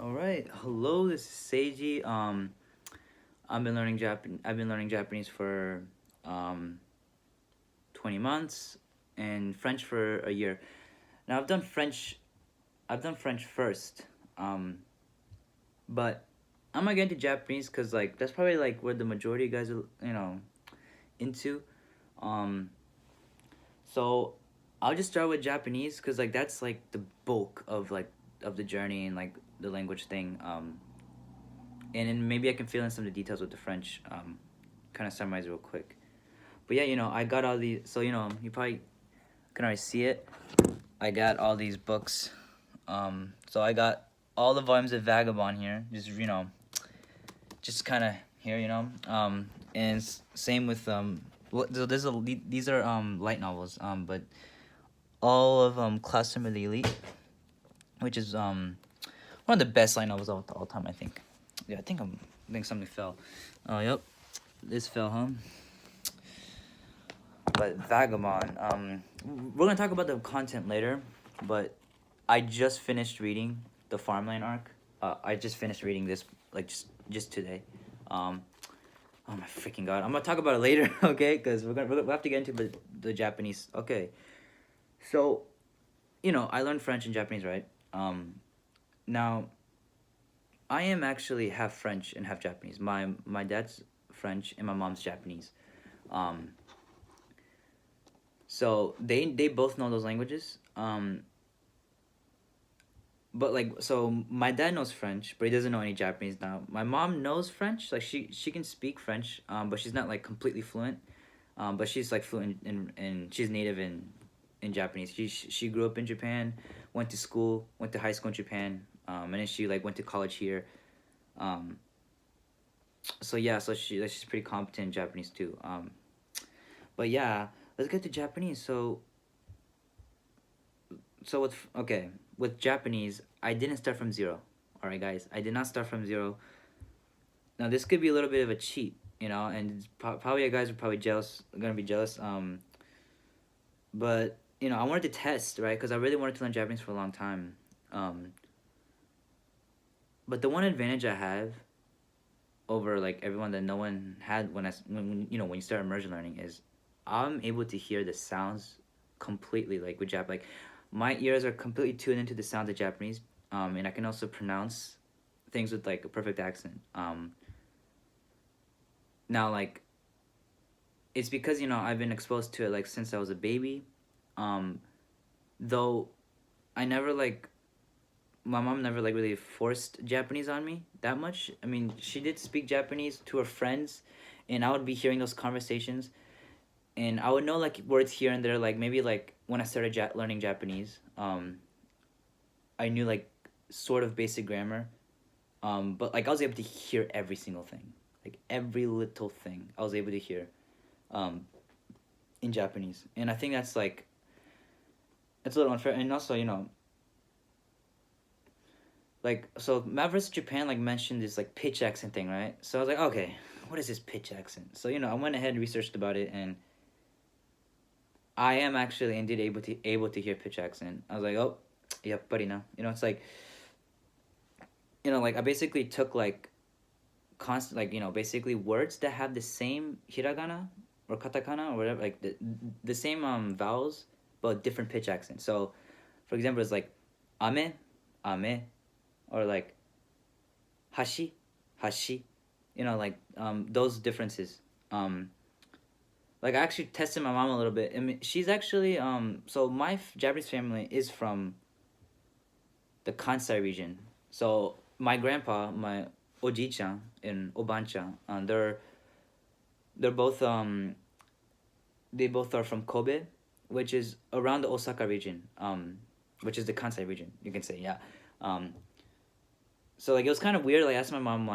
All right, hello. This is Seiji. I've been learning Japanese for 20 months and French for a year. Now I've done French. I've done French first, but I'm gonna get into Japanese because that's probably where the majority of guys are into. Um, so I'll just start with Japanese because that's the bulk of the journey and the language thing. And then maybe I can fill in some of the details with the French. Kind of summarize real quick. But yeah, I got all these. So you probably can already see it. I got all these books. So I got all the volumes of Vagabond here. Just kind of here, and same with So these are light novels. But all of Classroom of the Elite, which is one of the best light novels of all time, I think. Yeah, I think something fell. Oh, yep. This fell, huh? But Vagabond. We're gonna talk about the content later, but I just finished reading the Farmland arc. I just finished reading this just today. Oh my freaking god! I'm gonna talk about it later, okay? Because we'll have to get into the Japanese. Okay. So, I learned French and Japanese, right? Now. I am actually half French and half Japanese. My dad's French and my mom's Japanese. So they both know those languages. But so my dad knows French, but he doesn't know any Japanese now. My mom knows French. She can speak French, but she's not completely fluent. But she's fluent in she's native in Japanese. She grew up in Japan, went to high school in Japan, and then she went to college here. So yeah, so she's pretty competent in Japanese too. But yeah, let's get to Japanese. So with Japanese, I didn't start from zero. All right, guys, I did not start from zero. Now this could be a little bit of a cheat, and probably you guys are gonna be jealous. But I wanted to test, right? Because I really wanted to learn Japanese for a long time. But the one advantage I have over everyone that no one had when you start immersion learning is I'm able to hear the sounds completely with Jap. My ears are completely tuned into the sounds of Japanese. And I can also pronounce things with a perfect accent. Now it's because I've been exposed to it since I was a baby. Though I never my mom never really forced Japanese on me that much. I mean, she did speak Japanese to her friends, and I would be hearing those conversations, and I would know words here and there. Maybe when I started learning Japanese, I knew sort of basic grammar, but I was able to hear every single thing, every little thing I was able to hear, in Japanese, and I think that's it's a little unfair, and also so Mad vs. Japan mentioned this pitch accent thing, right? So I was okay, what is this pitch accent? So I went ahead and researched about it, and I am actually indeed able to hear pitch accent. I was oh, yep, buddy, now it's I basically took constant basically words that have the same hiragana or katakana or whatever, the same vowels but different pitch accent. So for example, it's ame, ame, or hashi, hashi, those differences. I actually tested my mom a little bit. I mean, she's actually so my Japanese family is from the Kansai region. So my grandpa, my oji-chan and oban-chan, they're both they both are from Kobe, which is around the Osaka region, which is the Kansai region, you can say, yeah. So it was kind of weird. I asked my mom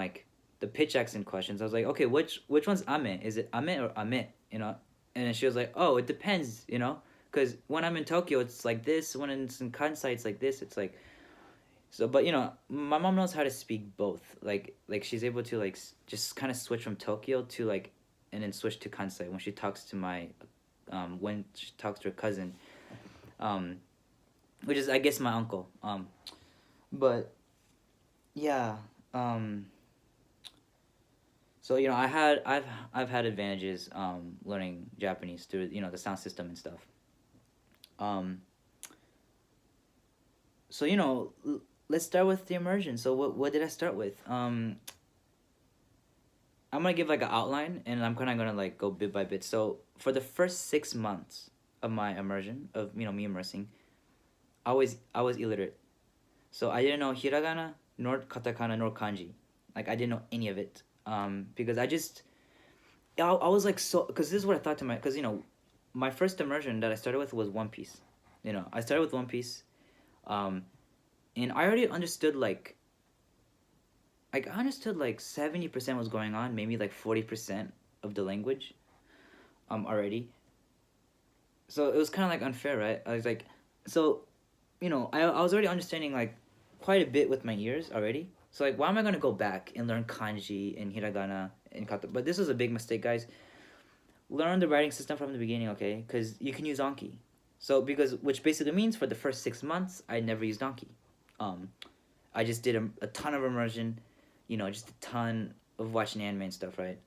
the pitch accent questions. I was okay, which one's ame? Is it ame or ame? And then she was oh, it depends, because when I'm in Tokyo, it's like this. When it's in Kansai, it's like this. It's so. But my mom knows how to speak both. She's able to just kind of switch from Tokyo to and then switch to Kansai when she talks to when she talks to her cousin, which is I guess my uncle. But yeah. So you know, I've had advantages learning Japanese through the sound system and stuff. Um, so let's start with the immersion. So what did I start with? I'm gonna give like an outline, and I'm kind of gonna like go bit by bit. So for the first 6 months of my immersion, of me immersing, I was illiterate. So I didn't know hiragana, nor katakana, nor kanji. Like I didn't know any of it. Because I was like, so, because this is what I thought to because my first immersion that I started with was One Piece. I started with One Piece, um, and I already understood like I understood like 70% was going on, maybe like 40% of the language, already. So it was kind of like unfair, right? I was like, so, I was already understanding like quite a bit with my ears already. So like, why am I gonna go back and learn kanji and hiragana and kata? But this was a big mistake, guys. Learn the writing system from the beginning, okay? Because you can use Anki. So which basically means for the first 6 months, I never used Anki. Um, I just did a ton of immersion, just a ton of watching anime and stuff, right?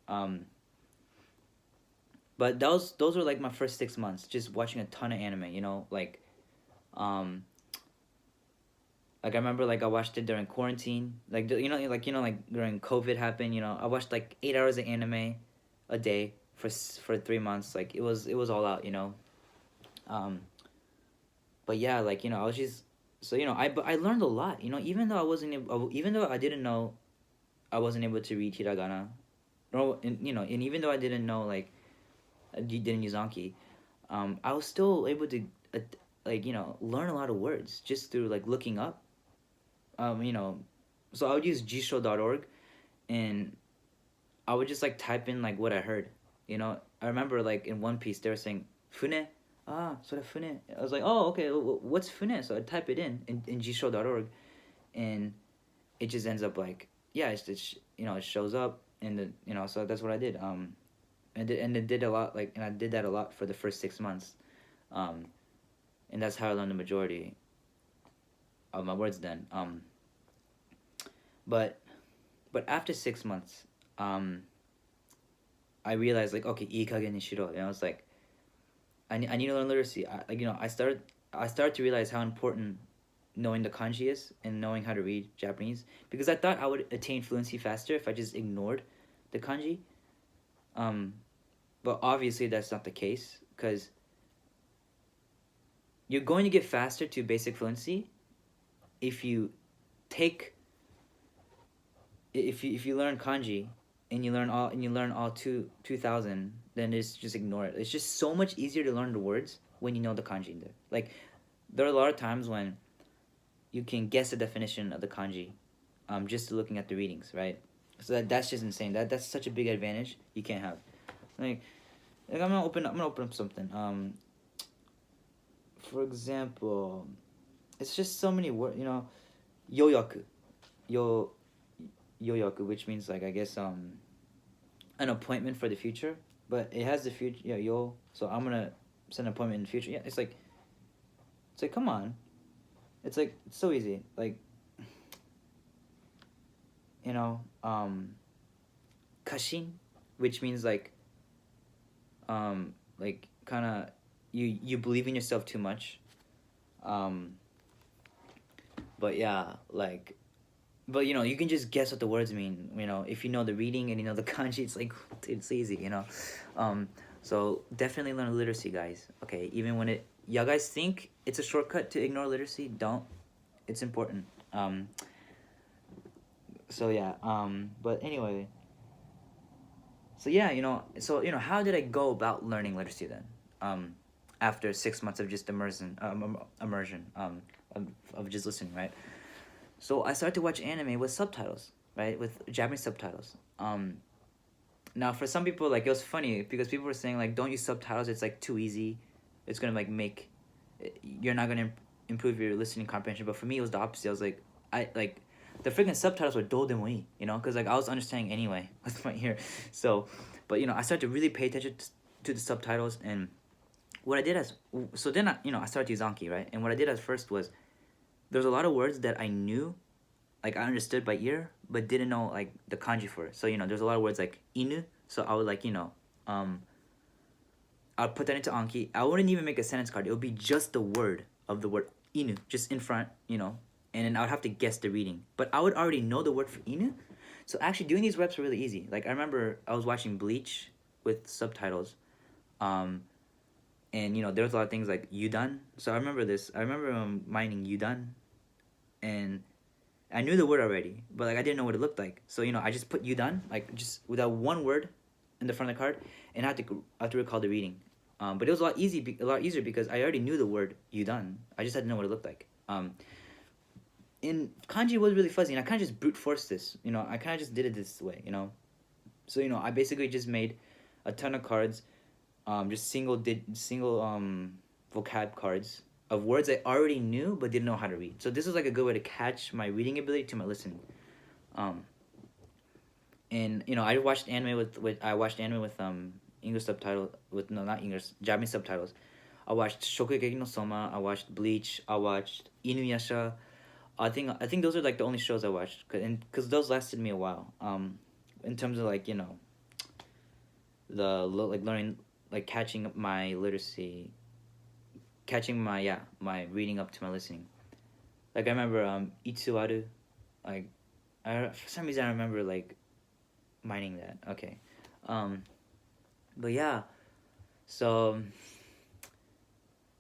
But those were like my first 6 months, just watching a ton of anime, like I remember like I watched it during quarantine, like like during COVID happened, I watched like 8 hours of anime a day for 3 months. Like it was all out, um, but yeah, like I was just so I learned a lot, even though even though I didn't know I wasn't able to read hiragana, and even though I didn't know like I didn't use Anki, I was still able to like learn a lot of words just through like looking up. um, you know, so I would use jisho.org, and I would just like type in like what I heard. I remember like in One Piece they were saying fune, sort of fune. I was like, oh, okay, what's fune? So I type it in jisho.org, and it just ends up like, yeah, it shows up, and so that's what I did. And it did a lot, like, and I did that a lot for the first 6 months, um, and that's how I learned the majority of my words then. But after 6 months, um, I realized like, okay, ikagen ni shiro, and I was like, I need to learn literacy. I started to realize how important knowing the kanji is and knowing how to read Japanese, because I thought I would attain fluency faster if I just ignored the kanji. Um, but obviously that's not the case, because you're going to get faster to basic fluency if you take if you learn kanji and you learn all 2000, then just ignore it. It's just so much easier to learn the words when you know the kanji. Like there are a lot of times when you can guess the definition of the kanji, just looking at the readings, right? So that's just insane. That's such a big advantage you can't have. Like I'm gonna open up something. For example, it's just so many words. Yoyaku, yo yoyaku, which means like, I guess, an appointment for the future, but it has the future. Yeah, yo. So I'm gonna set an appointment in the future. Yeah, it's like come on, it's like it's so easy. Like, kashin, which means like kind of you believe in yourself too much. But yeah, like, but you can just guess what the words mean. If you know the reading and you know the kanji, it's like it's easy. So definitely learn literacy, guys. Okay, even when y'all guys think it's a shortcut to ignore literacy, don't. It's important. So yeah. But anyway. So yeah, how did I go about learning literacy then? After 6 months of just immersion, of just listening, right? So I started to watch anime with subtitles, right? With Japanese subtitles. Now for some people, like, it was funny because people were saying like, don't use subtitles. It's like too easy. It's gonna like you're not gonna improve your listening comprehension. But for me, it was the opposite. I was like, the freaking subtitles were do demoi, because like I was understanding anyway with my ear. So, but I started to really pay attention to the subtitles, and what I did then I started to use Anki, right? And what I did at first was, there's a lot of words that I knew like I understood by ear, but didn't know like the kanji for it. So there's a lot of words like inu. So I would like I'll put that into Anki. I wouldn't even make a sentence card. It would be just the word of the word inu, just in front, and then I would have to guess the reading. But I would already know the word for inu. So actually doing these reps were really easy. Like I remember I was watching Bleach with subtitles. And there was a lot of things like Yudan. So I remember this. I remember mining Yudan. And I knew the word already, but like I didn't know what it looked like. So I just put Yudan, like just without one word in the front of the card, and I had to recall the reading. But it was a lot easier because I already knew the word Yudan. I just had to know what it looked like. And kanji was really fuzzy, and I kind of just brute forced this. I kind of just did it this way. So I basically just made a ton of cards, just single vocab cards of words I already knew but didn't know how to read. So this was like a good way to catch my reading ability to my listening. And I watched anime with English subtitle not English, Japanese subtitles. I watched Shokugeki no Soma. I watched Bleach. I watched Inuyasha. I think those are like the only shows I watched, because those lasted me a while. In terms of like learning, like catching my literacy, catching my reading up to my listening. Like I remember Itsuaru, like for some reason I remember like mining that. Okay, but yeah, so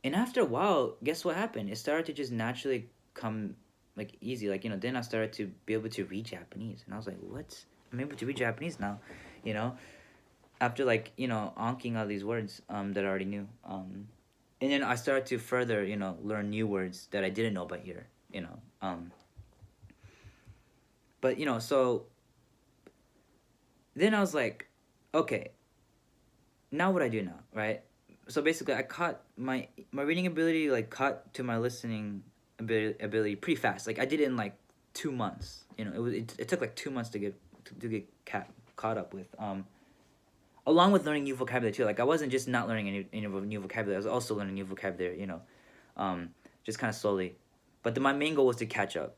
and after a while, guess what happened? It started to just naturally come like easy. Like then I started to be able to read Japanese, and I was like, what? I'm able to read Japanese now, after like anking all these words that I already knew. And then I started to further, learn new words that I didn't know by ear, But, so then I was like, okay, now what do I do now, right? So basically I caught my reading ability, like caught to my listening ability pretty fast. Like I did it in like 2 months, it took like 2 months to get caught up with, along with learning new vocabulary too. Like I wasn't just not learning any new vocabulary. I was also learning new vocabulary. Just kind of slowly. But my main goal was to catch up.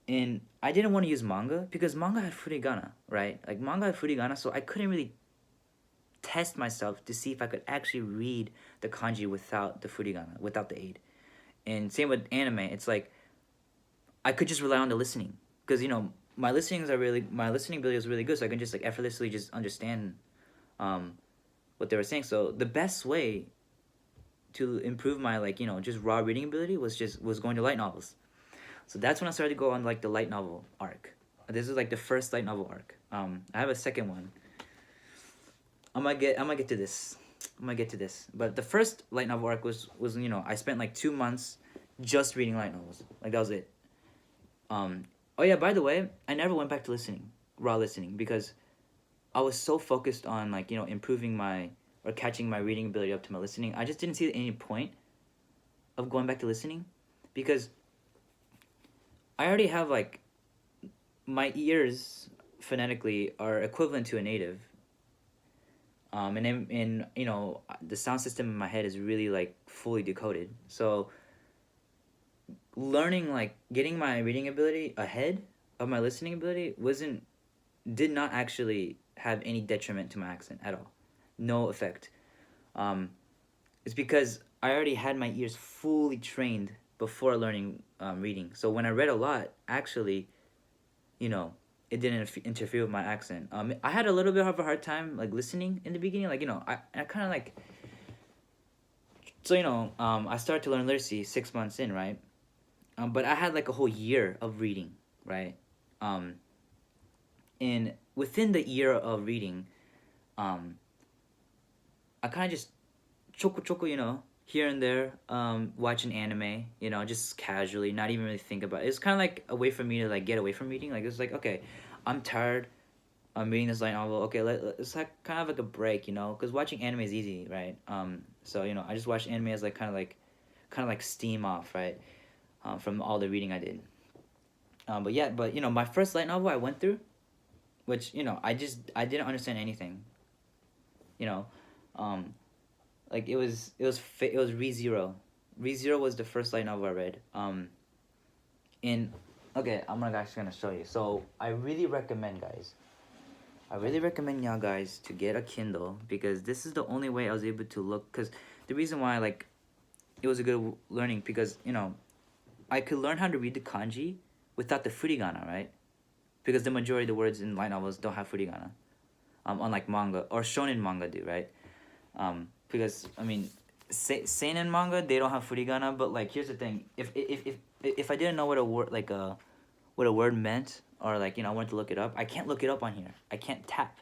And I didn't want to use manga because manga had furigana, right? Like manga had furigana, so I couldn't really test myself to see if I could actually read the kanji without the furigana, without the aid. And same with anime. It's like I could just rely on the listening because my listening ability is really good, so I can just like effortlessly just understand what they were saying. So the best way to improve my just raw reading ability was going to light novels. So that's when I started to go on like the light novel arc. This is like the first light novel arc. I have a second one. I might get to this. But the first light novel arc was I spent like 2 months just reading light novels. Like that was it. Oh yeah, by the way, I never went back to raw listening, because I was so focused on like, improving or catching my reading ability up to my listening. I just didn't see any point of going back to listening, because I already have like, my ears phonetically are equivalent to a native. And the sound system in my head is really like fully decoded. So learning, like getting my reading ability ahead of my listening ability did not actually have any detriment to my accent at all. No effect. It's because I already had my ears fully trained before learning reading. So when I read a lot, actually, it didn't interfere with my accent. I had a little bit of a hard time like listening in the beginning. Like I kind of like. So I started to learn literacy 6 months in, right? But I had like a whole year of reading, right? And within the year of reading, I kind of just choco, here and there, watching anime, just casually, not even really think about it. It's kind of like a way for me to like get away from reading. Like it's like, okay, I'm tired. I'm reading this light novel. Okay, it's like kind of like a break, because watching anime is easy, right? So I just watch anime as like kind of like steam off, right? From all the reading I did. But my first light novel I went through, which I didn't understand anything. Like it was ReZero. ReZero was the first light novel I read. And Okay, actually gonna show you. So I really recommend, guys. I really recommend y'all guys to get a Kindle because this is the only way I was able to look. Cause the reason why like it was a good learning because I could learn how to read the kanji without the furigana, right? Because the majority of the words in light novels don't have furigana, unlike manga or shonen manga do, right? Because I mean, seinen manga they don't have furigana, but like here's the thing: if I didn't know what a word what a word meant or like I wanted to look it up, I can't look it up on here. I can't tap.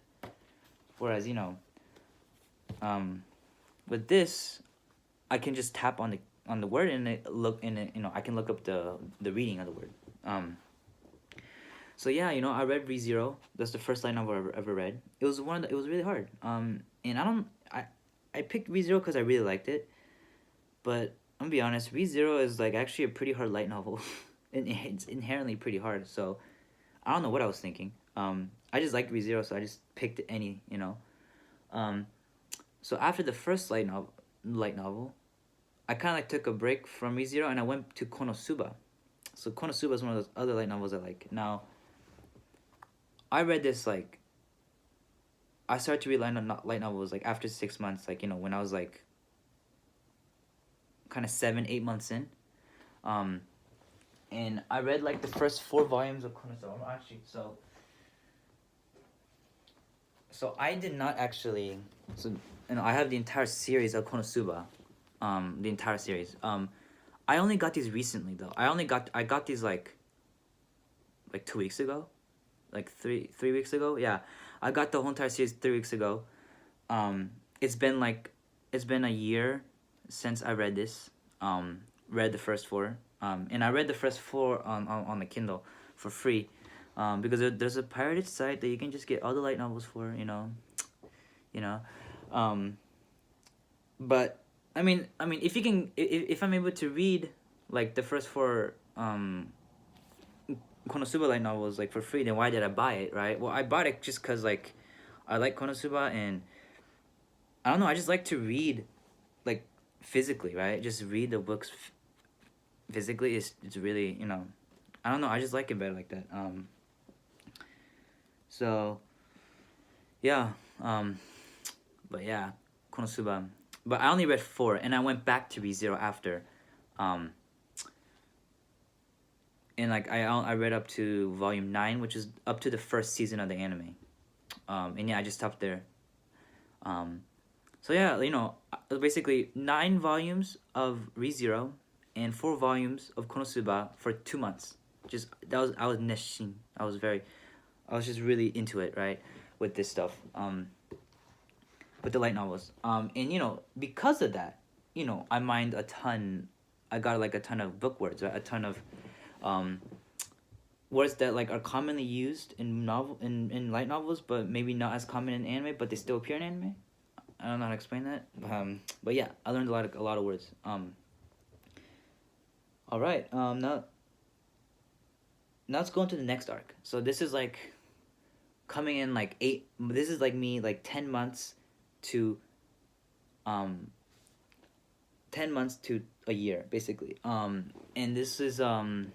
Whereas with this, I can just tap on the word and I can look up the reading of the word. So yeah, I read ReZero. That's the first light novel I ever read. It was it was really hard. And I picked ReZero because I really liked it. But I'm gonna be honest, ReZero is like actually a pretty hard light novel. It's inherently pretty hard. So I don't know what I was thinking. I just liked ReZero, so I just picked any. So after the first light novel, I kind of like took a break from ReZero and I went to Konosuba. So Konosuba is one of those other light novels I like. Now, I read this like. I started to read light novels like after 6 months, like when I was like. Kind of 7-8 months in, and I read like the first 4 volumes of Konosuba. Actually, so I did not actually. So I have the entire series of Konosuba, the entire series. I only got these recently though. I got these like 2 weeks ago, like three weeks ago. Yeah, I got the whole entire series 3 weeks ago. It's been a year since I read this. Read the first 4. And I read the first 4 on the Kindle for free. Because there's a pirated site that you can just get all the light novels for, but I mean if I'm able to read like the first 4 Konosuba light novels like for free, then why did I buy it, right? Well, I bought it just cuz like I like Konosuba and I don't know, I just like to read like physically, right? Just read the books physically. It's really, I don't know, I just like it better like that. So yeah, but yeah, Konosuba. But I only read 4 and I went back to ReZero after. And like I read up to volume 9, which is up to the first season of the anime. And yeah, I just stopped there. So yeah, basically 9 volumes of ReZero and 4 volumes of Konosuba for 2 months. I was neshin. I was just really into it, right, with this stuff. With the light novels. And because of that, I mined a ton. I got like a ton of book words, right? A ton of words that like are commonly used in light novels, but maybe not as common in anime, but they still appear in anime. I don't know how to explain that. But yeah, I learned a lot of words. All right. Now let's go into the next arc. So this is like coming in like 8. This is like me like 10 months to 10 months to a year basically. And this is when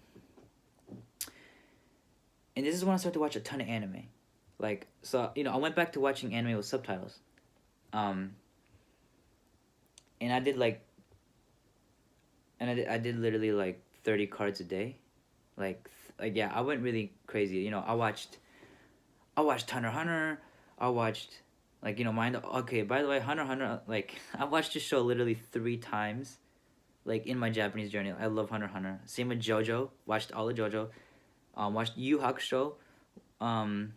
I started to watch a ton of anime. Like, so I went back to watching anime with subtitles. And I did I did literally like 30 cards a day. Like yeah, I went really crazy. I watched Hunter x Hunter. I watched mind. Okay, by the way, Hunter x Hunter, like I watched this show literally 3 times, like in my Japanese journey. I love Hunter x Hunter. Same with Jojo. Watched all of Jojo. Watched Yu Hakusho. I'm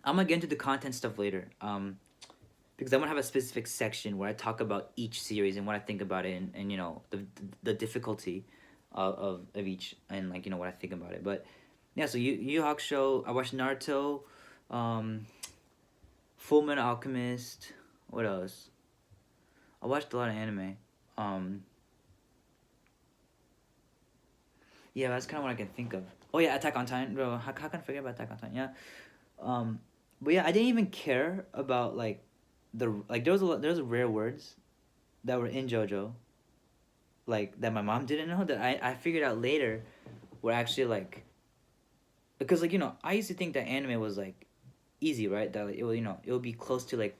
gonna get into the content stuff later. Because I'm gonna have a specific section where I talk about each series and what I think about it and the difficulty of each and what I think about it. But yeah, so Yu Hakusho. I watched Naruto. Fullmetal Alchemist. What else? I watched a lot of anime. Yeah, that's kind of what I can think of. Oh yeah, Attack on Titan, bro. How can I forget about Attack on Titan? Yeah. But yeah, I didn't even care about there was rare words that were in JoJo, like that my mom didn't know that I figured out later, were actually because like I used to think that anime was like easy, right? That like, it will it will be close to like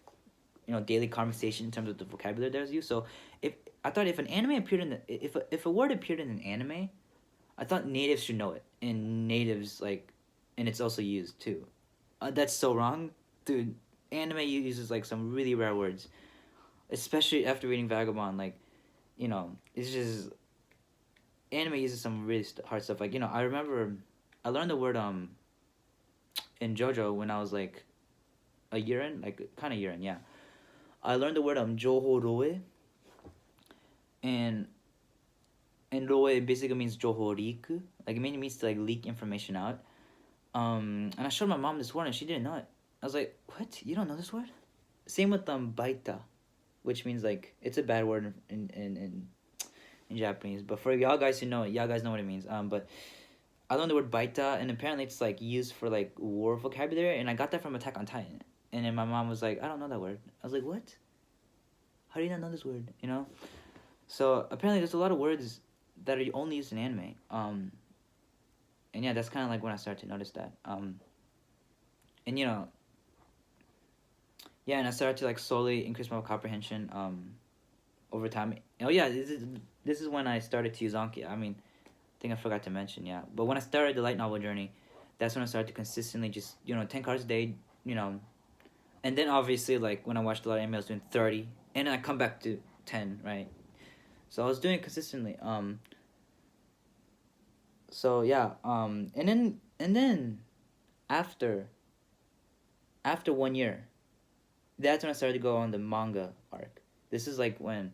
daily conversation in terms of the vocabulary there's used. So if I thought if an anime appeared in the if a word appeared in an anime, I thought natives should know it, and natives like, and it's also used too. That's so wrong, dude. Anime uses like some really rare words, especially after reading Vagabond. Like, it's just anime uses some really hard stuff. Like I remember, I learned the word in Jojo when I was like a year in, like kind of year in, yeah. I learned the word Joho Roe, and Roe basically means Joho Riku. Like it mainly means to like leak information out. And I showed my mom this word and she didn't know it. I was like, "What? You don't know this word?" Same with baita, which means like it's a bad word in Japanese. But for y'all guys who know it, y'all guys know what it means. But I learned the word baita, and apparently it's like used for like war vocabulary, and I got that from Attack on Titan. And then my mom was like, "I don't know that word." I was like, "What? How do you not know this word?" So apparently there's a lot of words that are only used in anime. And yeah, that's kind of like when I started to notice that. And yeah, and I started to like slowly increase my comprehension over time. Oh yeah, this is when I started to use Anki. I mean, I think I forgot to mention, yeah. But when I started the light novel journey, that's when I started to consistently just 10 cards a day, and then obviously like when I watched a lot of anime, I was doing 30, and then I come back to 10, right? So I was doing it consistently. So yeah, and then after 1 year, that's when I started to go on the manga arc. This is like when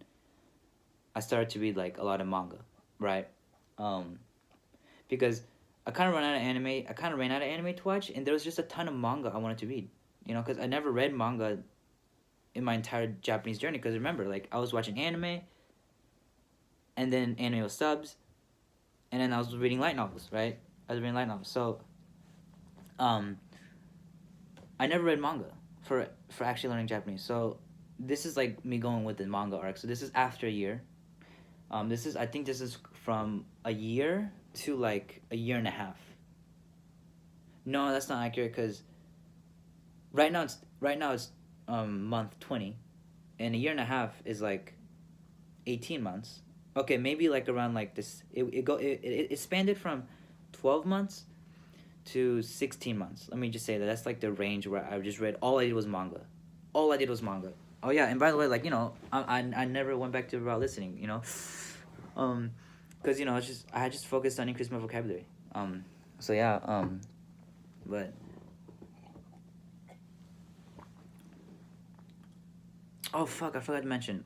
I started to read like a lot of manga, right? Because I kind of ran out of anime. I kind of ran out of anime to watch, and there was just a ton of manga I wanted to read. Because I never read manga in my entire Japanese journey. Because remember, like I was watching anime, and then anime with subs, and then I was reading light novels, right? I was reading light novels, so I never read manga for actually learning Japanese. So this is like me going with the manga arc. So this is after a year. I think this is from a year to like a year and a half. No, that's not accurate because right now it's month 20, and a year and a half is like 18 months. Okay, maybe like around like this. It expanded from 12 months to 16 months. Let me just say that that's like the range where I just read. All I did was manga. All I did was manga. Oh yeah, and by the way, like I never went back to raw listening. Because it's just I just focused on increasing my vocabulary. So yeah. But oh fuck, I forgot to mention.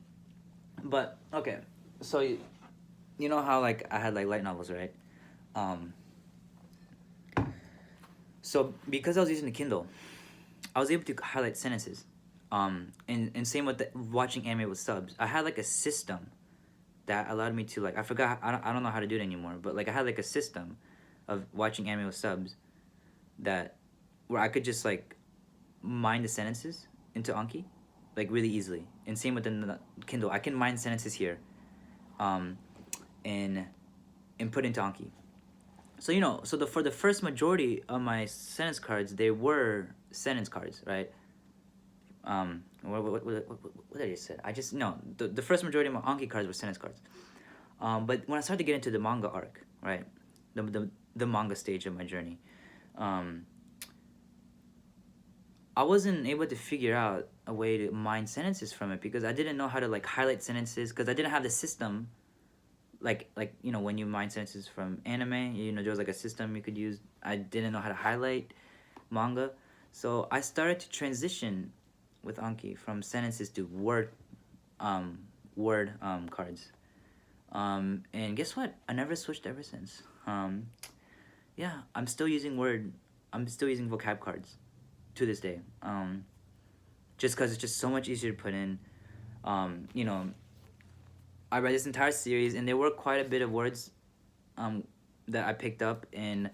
But okay, so you know how like I had like light novels, right? So because I was using the Kindle, I was able to highlight sentences. And same with watching anime with subs. I had like a system that allowed me to like I forgot I don't know how to do it anymore, but like I had like a system of watching anime with subs that where I could just like mine the sentences into Anki like really easily. And same with the Kindle. I can mine sentences here and put into Anki. So for the first majority of my sentence cards, they were sentence cards, right? What did I say? The first majority of my Anki cards were sentence cards. But when I started to get into the manga arc, right, the manga stage of my journey, I wasn't able to figure out a way to mine sentences from it because I didn't know how to like highlight sentences because I didn't have the system. Like when you mine sentences from anime, there was like a system you could use. I didn't know how to highlight manga, so I started to transition with Anki from sentences to word cards. And guess what? I never switched ever since. Yeah, I'm still using vocab cards to this day. Just because it's just so much easier to put in. I read this entire series, and there were quite a bit of words that I picked up, and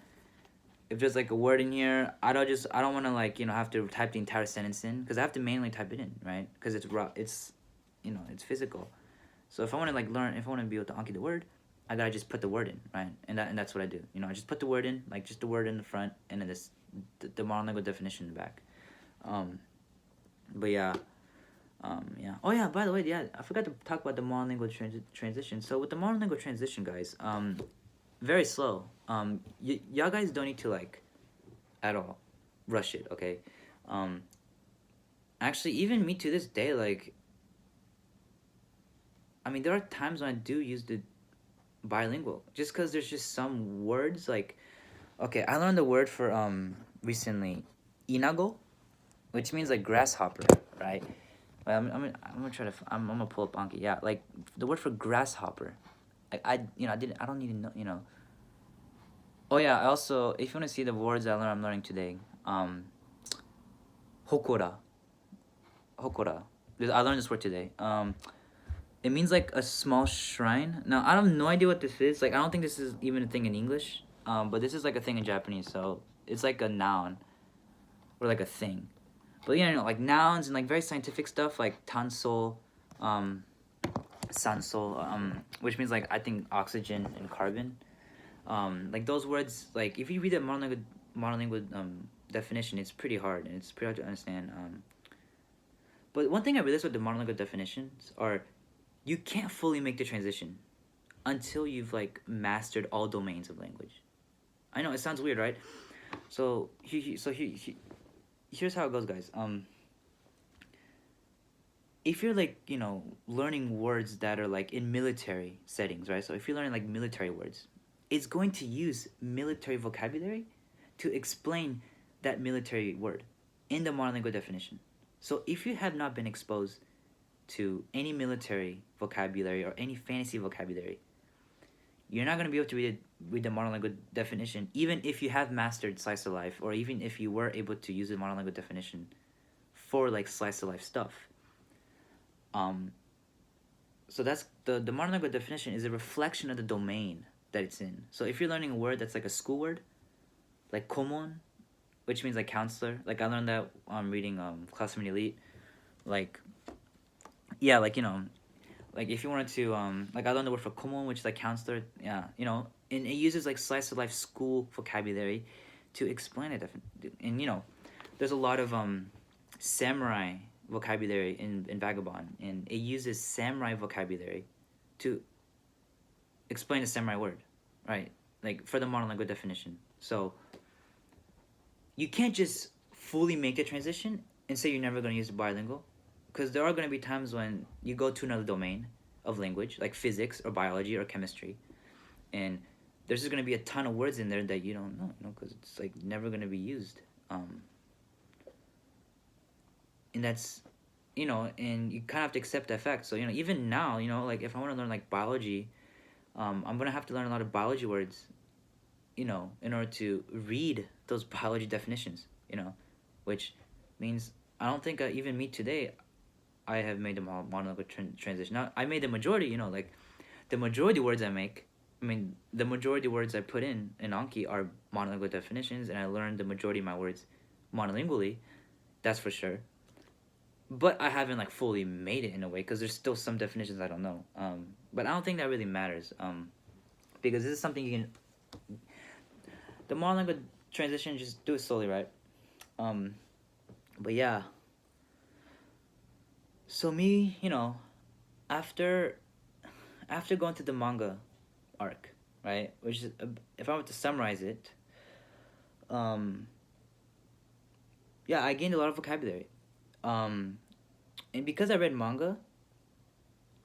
if there's like a word in here, I don't want to like have to type the entire sentence in because I have to manually type it in, right? Because it's raw, it's physical. So if I want to like learn, if I want to be able to Anki the word, I gotta just put the word in, right? And that's what I do. You know, I just put the word in, like just the word in the front, and then the monolingual definition in the back. But yeah. Yeah. Oh yeah. By the way, yeah, I forgot to talk about the monolingual transition. So with the monolingual transition, guys, very slow. Y'all guys don't need to like, at all, rush it. Okay. Actually, even me to this day, like, I mean, there are times when I do use the bilingual, just because there's just some words like, okay, I learned the word for recently, inago, which means like grasshopper, right? I'm gonna try to I'm gonna pull up Anki. Yeah, like the word for grasshopper. Like I don't even know, you know. Oh yeah, also if you wanna see the words I'm learning today, hokora. Hokora. I learned this word today. It means like a small shrine. Now I have no idea what this is. Like I don't think this is even a thing in English. But this is like a thing in Japanese. So it's like a noun, or like a thing. But yeah, you know, like nouns and like very scientific stuff like tanso, sanso, which means like I think oxygen and carbon. Like those words, like if you read the monolingual definition, it's pretty hard and it's pretty hard to understand. But one thing I realized with the monolingual definitions are, you can't fully make the transition until you've like mastered all domains of language. I know it sounds weird, right? So here's how it goes, guys. If you're like, you know, learning words that are like in military settings, right? So if you're learning like military words, it's going to use military vocabulary to explain that military word in the monolingual definition. So if you have not been exposed to any military vocabulary or any fantasy vocabulary, you're not going to be able to read the monolingual definition, even if you have mastered slice of life, or even if you were able to use the monolingual definition for like slice of life stuff. So that's the monolingual definition is a reflection of the domain that it's in. So if you're learning a word that's like a school word, like komon, which means like counselor, like I learned that reading Classroom Elite, like, yeah, like, you know, like if you wanted to like I learned the word for komon, which is like counselor, yeah, you know, and it uses like slice of life school vocabulary to explain it. And you know, there's a lot of samurai vocabulary in Vagabond, and it uses samurai vocabulary to explain a samurai word, right? Like for the monolingual definition. So you can't just fully make a transition and say you're never going to use the bilingual, because there are going to be times when you go to another domain of language, like physics or biology or chemistry, and there's just going to be a ton of words in there that you don't know, you know, because it's like never going to be used. And that's, you know, and you kind of have to accept that fact. So, you know, even now, you know, like if I want to learn like biology, I'm going to have to learn a lot of biology words, you know, in order to read those biology definitions, you know, which means I don't think even me today, I have made the monolingual transition. Now, I made the majority, you know, like the majority words I make, I mean, the majority words I put in Anki are monolingual definitions, and I learned the majority of my words monolingually, that's for sure. But I haven't like fully made it in a way, because there's still some definitions I don't know. But I don't think that really matters, because this is something you can, the monolingual transition, just do it slowly, right? But yeah. So me, you know, after going to the manga arc, right? Which is, if I were to summarize it, yeah, I gained a lot of vocabulary. And because I read manga,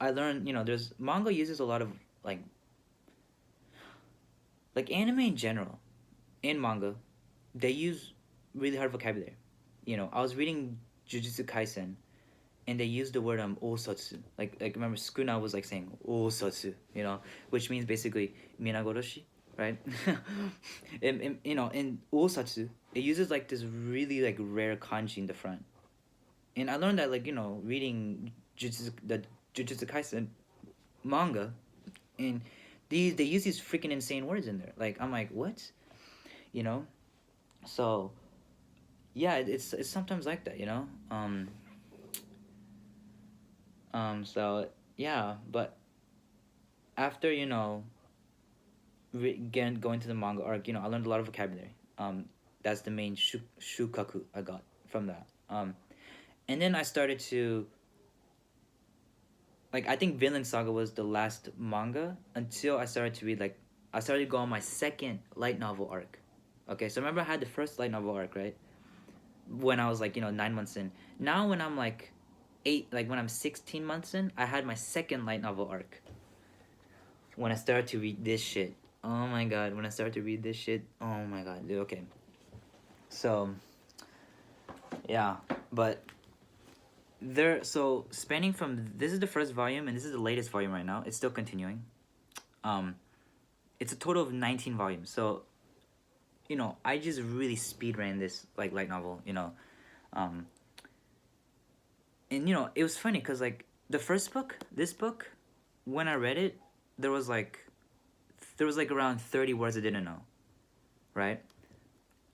I learned, you know, there's manga uses a lot of like anime in general, in manga, they use really hard vocabulary. You know, I was reading Jujutsu Kaisen, and they used the word osatsu. Like remember Sukuna was like saying osatsu, you know, which means basically minagoroshi, right? and you know, in osatsu, it uses like this really like rare kanji in the front. And I learned that, like, you know, reading the Jujutsu Kaisen manga, and they use these freaking insane words in there. Like, I'm like, what? You know? So, yeah, it's sometimes like that, you know? So, yeah, but after, you know, going to the manga arc, I learned a lot of vocabulary. That's the main shukaku I got from that. And then I started to, like, I think Vinland Saga was the last manga until I started to read, like, I started to go on my second light novel arc. Okay, so remember I had the first light novel arc, right? When I was, like, 9 months in. Now when I'm, like, when I'm 16 months in, I had my second light novel arc. When I started to read this shit. Oh my god, when I started to read this shit. Oh my god, dude, okay. So, yeah, but so spanning from, this is the first volume and this is the latest volume right now. It's still continuing. It's a total of 19 volumes. So, I just really speed ran this, like, light novel, and it was funny because, like, the first book, this book, when I read it, there was like around 30 words I didn't know, right?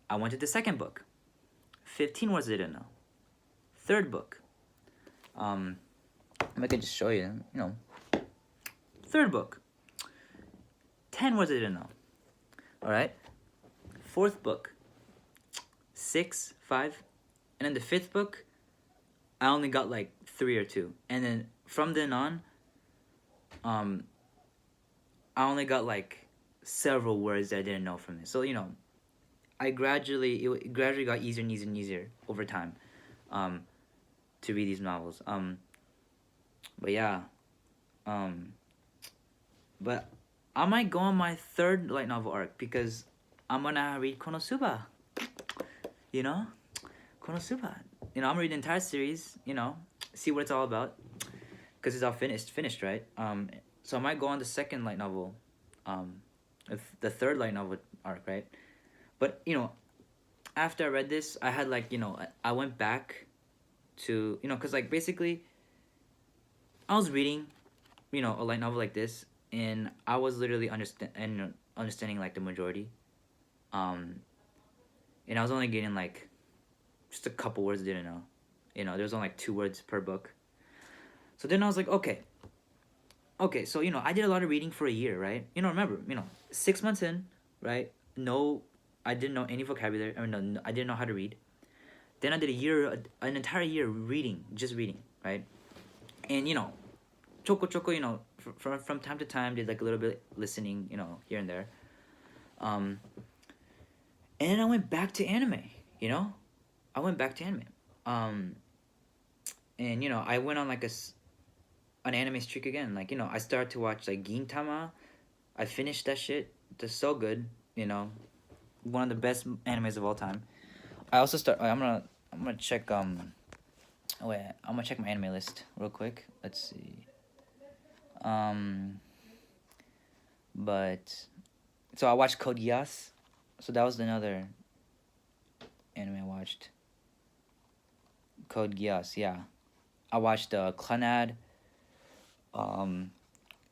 I went to the second book, 15 words I didn't know. Third book, I could just show you, third book, 10 words I didn't know. All right. Fourth book, 6, 5, and then the fifth book, I only got like 3 or 2, and then from then on, I only got like several words that I didn't know from this. So it gradually got easier and easier and easier over time, to read these novels. But yeah, but I might go on my third light novel arc because I'm gonna read Konosuba. Konosuba. I'm gonna read the entire series. See what it's all about, because it's all finished, right? So I might go on the second light novel, the third light novel arc, right? But after I read this, I had like I went back to because like basically, I was reading, a light novel like this, and I was literally understanding like the majority, and I was only getting like just a couple words I didn't know, there's only like 2 words per book. So then I was like, okay, so I did a lot of reading for a year, right? Remember, 6 months in, right? No, I didn't know any vocabulary. No, I didn't know how to read. Then I did an entire year just reading, right? And choco, from time to time, did like a little bit listening, here and there. And then I went back to anime, I went back to anime. And I went on like an anime streak again. Like, I started to watch like Gintama. I finished that shit. It's so good, one of the best animes of all time. I also I'm gonna check I'm gonna check my anime list real quick. Let's see. But so I watched Code Geass. So that was another anime I watched. Code Geass, yeah. I watched Clannad,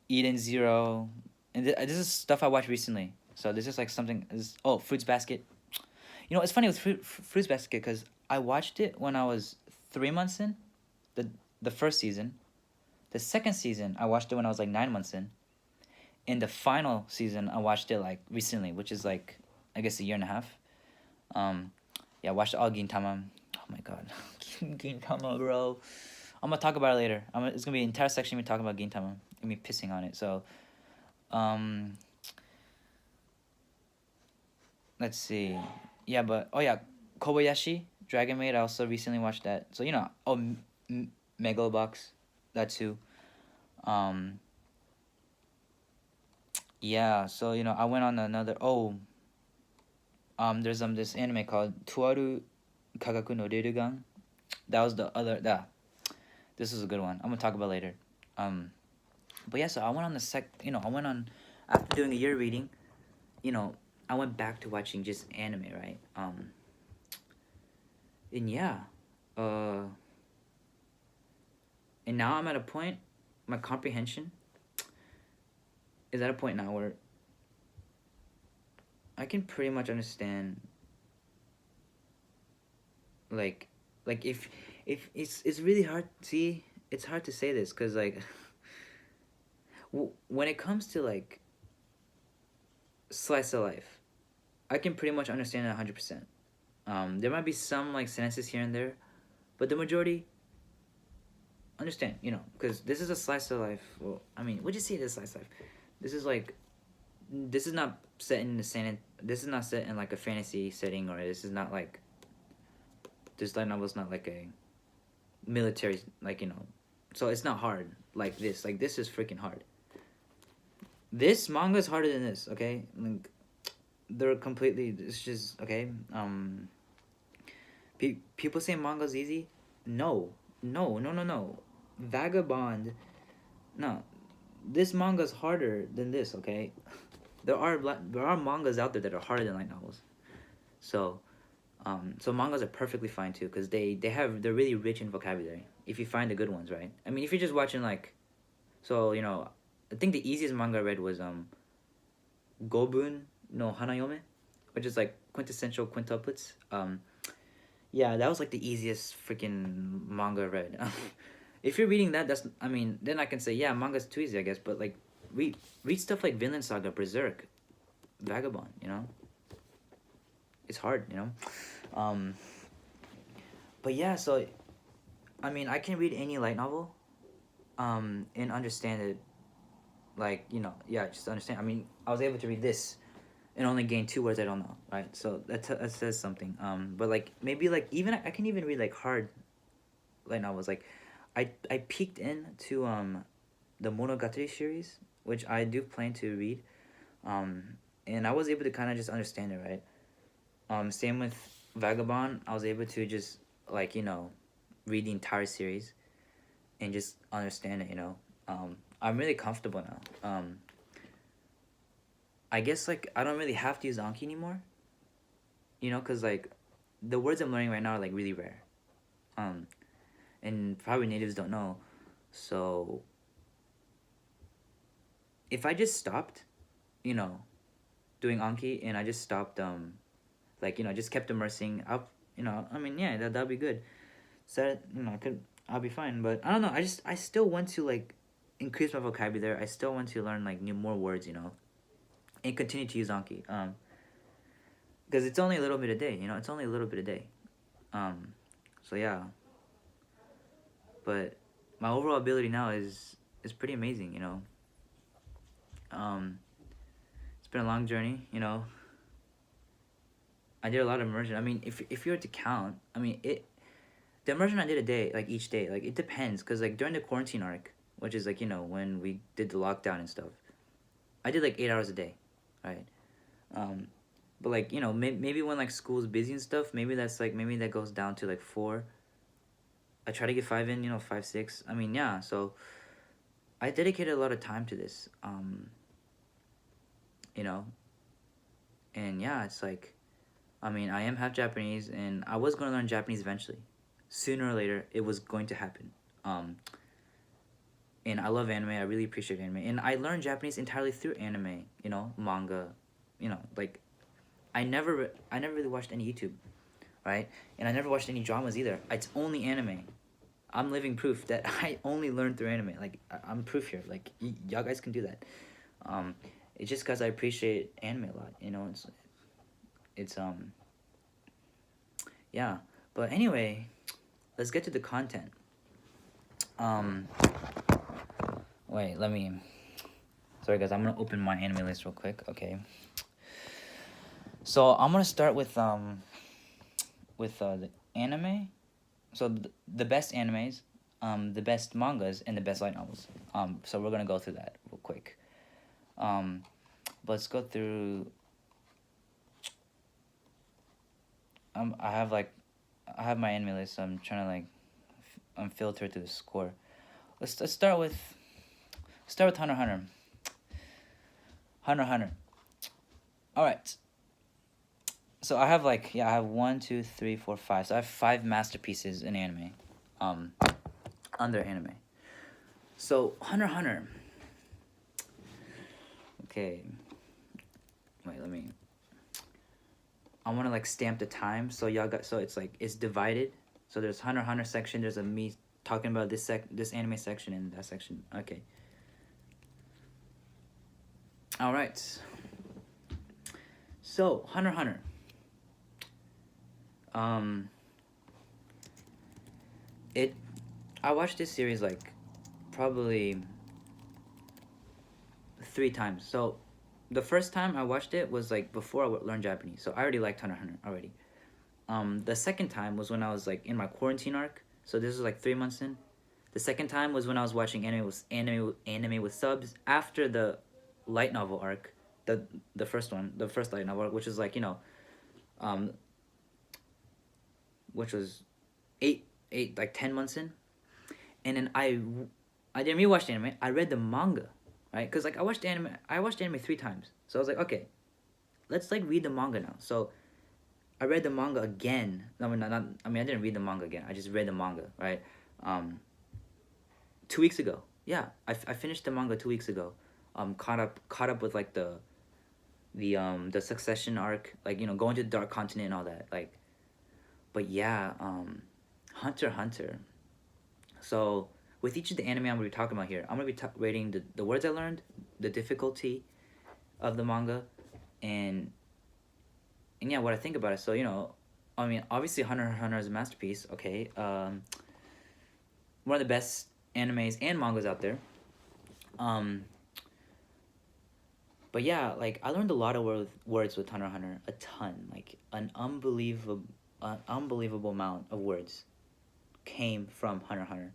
Eden Zero, and this is stuff I watched recently. So this is like something. Fruits Basket. It's funny with Fruits Basket because I watched it when I was 3 months in, the first season. The second season I watched it when I was like 9 months in. In the final season I watched it like recently, which is like I guess a year and a half. Yeah, I watched all Gintama. Oh my god, Gintama, bro. I'm gonna talk about it later. It's gonna be an entire section me talking about Gintama and me pissing on it. So, let's see. Yeah, but Kobayashi Dragon Maid. I also recently watched that. So Megalobox, that too. Yeah. So I went on another. There's this anime called Tuaru Kagaku no Rerugan. That was the other. This is a good one. I'm gonna talk about later. But yeah, so I went on after doing a year reading, I went back to watching just anime, right? And yeah, and now I'm at a point, my comprehension is at a point now where I can pretty much understand, like if it's really hard. See, it's hard to say this because like when it comes to like slice of life. I can pretty much understand it 100%. There might be some like sentences here and there, but the majority understand, you know, because this is a slice of life. Well, I mean, would you see it as slice of life? This is like, this is not set in the this is not set in like a fantasy setting, or this is not like, this light novel is not like a military, like, you know, so it's not hard like this. Like, this is freaking hard. This manga is harder than this, okay? Like, they're completely, it's just, okay? People say manga's easy. No. Vagabond, no. This manga's harder than this, okay? There are mangas out there that are harder than light novels. So mangas are perfectly fine too, because they're really rich in vocabulary if you find the good ones, right? I mean, if you're just watching like, so, you know, I think the easiest manga I read was Gobun no Hanayome, which is like quintessential quintuplets. Yeah, that was like the easiest freaking manga I read. If you're reading that, that's, I mean, then I can say, yeah, manga's too easy, I guess. But like, read stuff like Vinland Saga, Berserk, Vagabond, you know. It's hard, you know. But yeah, so, I mean, I can read any light novel, and understand it. Like, you know, yeah, just understand. I mean, I was able to read this and only gain 2 words I don't know, right? So that says something. But like, maybe like, even I can even read like hard light novels. Like, I peeked into the Monogatari series, which I do plan to read, and I was able to kind of just understand it, right? Same with Vagabond. I was able to just, like, you know, read the entire series and just understand it, you know. I'm really comfortable now. I guess, like, I don't really have to use Anki anymore, you know, because, like, the words I'm learning right now are, like, really rare. And probably natives don't know. So, if I just stopped, you know, doing Anki, and I just stopped, like, you know, just kept immersing up, you know, I mean, yeah, that'd be good. So, you know, I'll be fine. But I don't know, I still want to, like, increase my vocabulary. I still want to learn, like, more words, you know, and continue to use Anki. Because it's only a little bit a day, you know, it's only a little bit a day. So yeah. But my overall ability now is pretty amazing, you know. It's been a long journey, you know. I did a lot of immersion. I mean, if you were to count, I mean, the immersion I did a day, like, each day, like, it depends, because, like, during the quarantine arc, which is, like, you know, when we did the lockdown and stuff, I did, like, 8 hours a day, right? But, like, you know, maybe when, like, school's busy and stuff, maybe that goes down to, like, 4. I try to get 5 in, you know, 5, 6. I mean, yeah, so I dedicated a lot of time to this, you know, and yeah, it's like, I mean, I am half Japanese, and I was going to learn Japanese eventually. Sooner or later, it was going to happen. And I love anime. I really appreciate anime. And I learned Japanese entirely through anime, you know, manga, you know, like, I never really watched any YouTube, right? And I never watched any dramas either. It's only anime. I'm living proof that I only learned through anime. Like, I'm proof here. Like, y'all guys can do that. It's just because I appreciate anime a lot, you know. It's yeah. But anyway, let's get to the content. Wait, sorry guys, I'm gonna open my anime list real quick, okay? So I'm gonna start with the anime. So the best animes, the best mangas, and the best light novels. So we're gonna go through that real quick. Let's go through. I have my anime list, so I'm trying to, like, filter through the score. Let's start with Hunter x Hunter. Hunter x Hunter. All right. So I have, like, I have 1, 2, 3, 4, 5. So I have 5 masterpieces in anime, under anime. So Hunter x Hunter. Okay. Wait, I want to, like, stamp the time. So it's like, it's divided. So there's Hunter x Hunter section. There's me talking about this anime section and that section. Okay. All right. So Hunter x Hunter. I watched this series like probably 3 times. So the first time I watched it was like before I learned Japanese. So I already liked Hunter x Hunter already. The second time was when I was like in my quarantine arc. So this was like 3 months in. The second time was when I was watching anime with subs after the light novel arc, the first light novel arc, which is like, you know, which was 10 months in. And then I didn't rewatch the anime. I read the manga, right? Cause like I watched anime 3 times. So I was like, okay, let's like read the manga now. So I read the manga again. I didn't read the manga again. I just read the manga, right? 2 weeks ago. Yeah, I finished the manga 2 weeks ago. Caught up with like the succession arc, like, you know, going to the Dark Continent and all that. Like, but yeah, Hunter x Hunter. So with each of the anime I'm gonna be talking about here, I'm gonna be rating the words I learned, the difficulty of the manga, and yeah, what I think about it. So, you know, I mean, obviously Hunter x Hunter is a masterpiece. Okay, one of the best animes and mangas out there. But yeah, like I learned a lot of words with Hunter x Hunter, a ton, like an unbelievable amount of words came from Hunter x Hunter.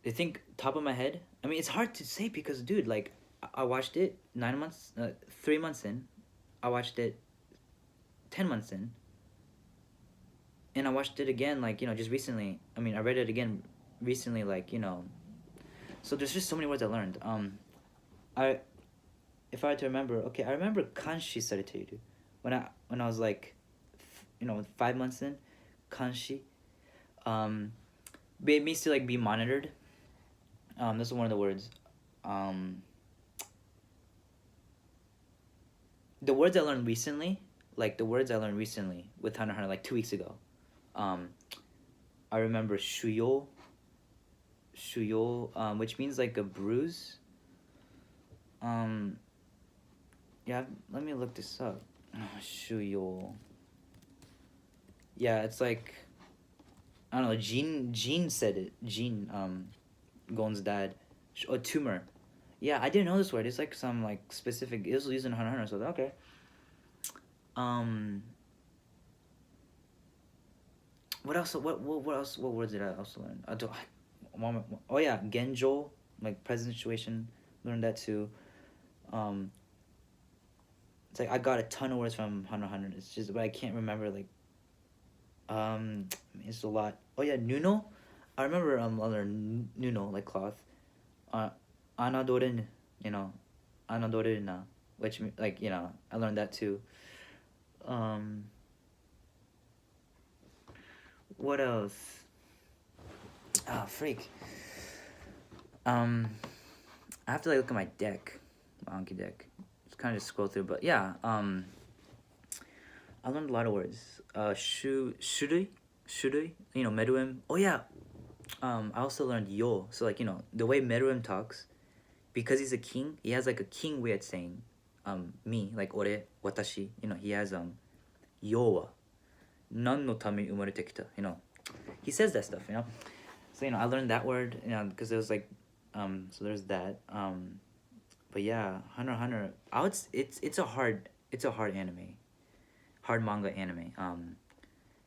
I think top of my head, I mean, it's hard to say because, dude, like I watched it 3 months in. I watched it 10 months in. And I watched it again, like, you know, just recently. I mean, I read it again recently, like, you know. So there's just so many words I learned. If I had to remember, okay, I remember kanshi sareteru. When I was like, you know, 5 months in, kanshi. It means to like be monitored. This is one of the words. The words I learned recently, with Hunter x Hunter, like 2 weeks ago. I remember shuyo, which means like a bruise. Yeah, let me look this up. Shuyo. Yeah, it's like, I don't know, Jean said it. Jean, Gon's dad. Or tumor. Yeah, I didn't know this word. It's like some like specific, it was used in Hunter x Hunter, so okay. What else? What words did I also learn? Oh yeah, Genjo, like present situation. Learned that too. It's like I got a ton of words from Hunter x Hunter. It's just, but I can't remember like. It's a lot. Oh yeah, Nuno. I remember other Nuno, like cloth. Anadoren, you know, Anadorena, which like, you know, I learned that too. What else? Freak. I have to like look at my deck, my Anki deck. Just kind of just scroll through, but yeah. I learned a lot of words. Shurui, you know, Meruem. Oh yeah. I also learned yo. So like, you know, the way Meruem talks, because he's a king, he has like a king way of saying, me, like ore, watashi. You know, he has yo wa nan no tame umarete kita. You know, he says that stuff. You know, so, you know, I learned that word. You know, because it was like, so there's that. But yeah, Hunter x Hunter. It's a hard anime, hard manga anime.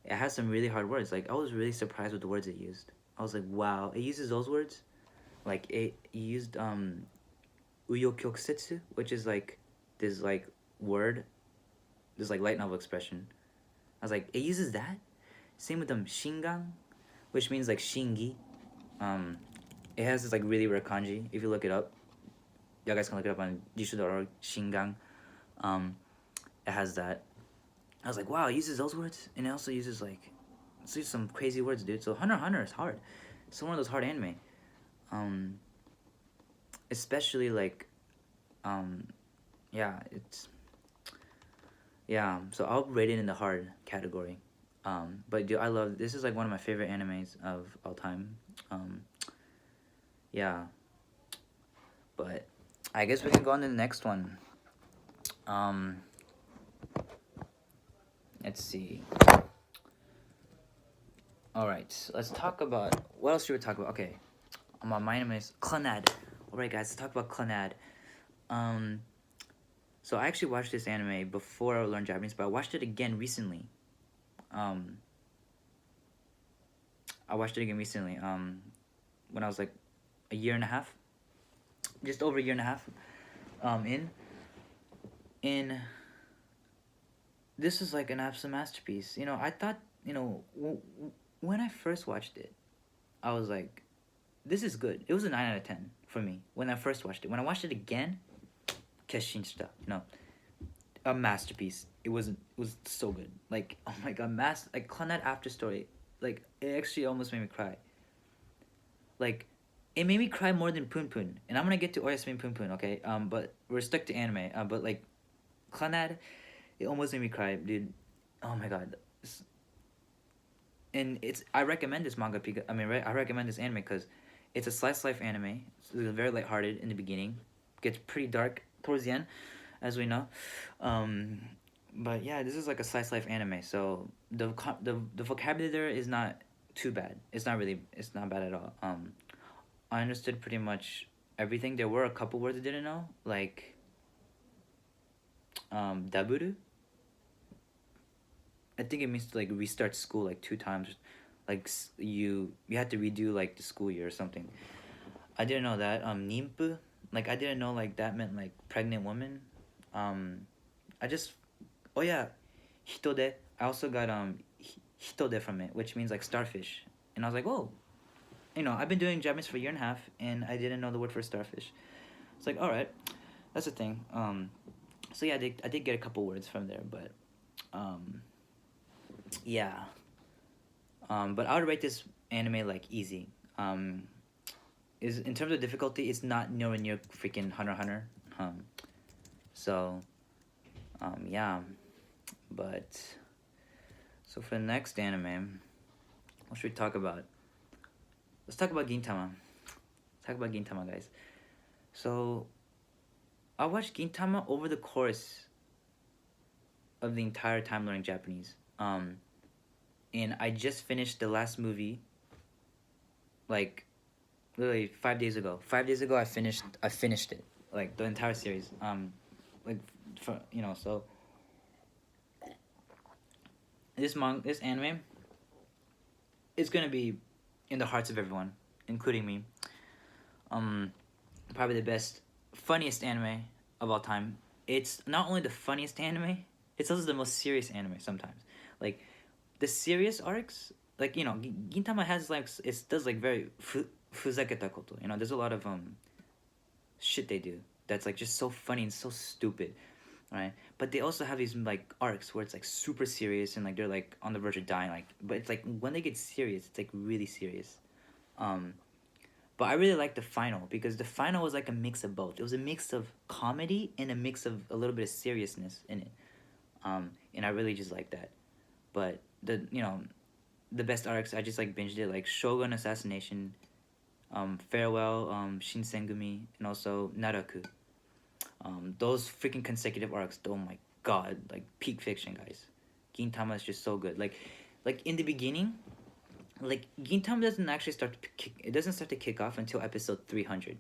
It has some really hard words. Like I was really surprised with the words it used. I was like, wow, it uses those words. Like it used uyokyoksetsu, which is like this like word, this like light novel expression. I was like, it uses that. Same with shingan, which means like shingi. It has this like really rare kanji. If you look it up, y'all guys can look it up on Jujutsu.org. Shingan. It has that. I was like, wow, it uses those words, and it also uses like, it's just some crazy words, dude. So Hunter x Hunter is hard. It's one of those hard anime. Especially like, yeah, it's, yeah. So I'll rate it in the hard category. But dude, this is like one of my favorite animes of all time. Yeah. But I guess we can go on to the next one. Um, let's see. Alright, let's talk about... What else should we talk about? Okay. My name is Clannad. Alright, guys, let's talk about Clannad. So I actually watched this anime before I learned Japanese, but I watched it again recently. When I was like a year and a half. Just over a year and a half in. This is like an absolute masterpiece. You know, I thought, you know, when I first watched it, I was like, this is good. It was a 9 out of 10 for me when I first watched it. When I watched it again, Keshinshita, you know, a masterpiece. It was so good. Like, oh my god, like Clannad After Story, like it actually almost made me cry. Like, it made me cry more than Punpun, and I'm gonna get to Oyasumi and Punpun, okay? But we're stuck to anime. But like, Clannad, it almost made me cry, dude. Oh my god. And I recommend this manga because I recommend this anime because it's a slice of life anime. It's very lighthearted in the beginning, gets pretty dark towards the end, as we know. But yeah, this is like a slice of life anime, so the vocabulary there is not too bad. It's not bad at all. I understood pretty much everything. There were a couple words I didn't know, like daburu. I think it means to like restart school like 2 times, like you had to redo like the school year or something. I didn't know that. Nimpu, like I didn't know like that meant like pregnant woman. Oh yeah, hitode. I also got hitode from it, which means like starfish, and I was like, whoa, you know, I've been doing Japanese for a year and a half, and I didn't know the word for starfish. It's like, all right, that's a thing. So yeah, I did get a couple words from there, but yeah. But I would rate this anime like easy. Is in terms of difficulty, it's not nowhere near freaking Hunter x Hunter. So yeah. But so for the next anime, what should we talk about? Let's talk about Gintama. Guys. So I watched Gintama over the course of the entire time learning Japanese. And I just finished the last movie, like, literally 5 days ago. 5 days ago, I finished it, like the entire series. Like, for you know, so this anime is gonna be in the hearts of everyone, including me. Probably the best, funniest anime of all time. It's not only the funniest anime, it's also the most serious anime sometimes. Like, the serious arcs, like, you know, Gintama has like, it does like very fuzaketa koto. You know, there's a lot of shit they do that's like just so funny and so stupid, right? But they also have these like arcs where it's like super serious and like they're like on the verge of dying. Like, but it's like when they get serious, it's like really serious. But I really liked the final because the final was like a mix of both. It was a mix of comedy and a mix of a little bit of seriousness in it. And I really just like that. But the best arcs, I just like binged it, like Shogun Assassination, Farewell, Shinsengumi, and also Naraku. Those freaking consecutive arcs, oh my god, like peak fiction, guys. Gintama is just so good. Like in the beginning, like Gintama doesn't actually start to kick off until episode 300,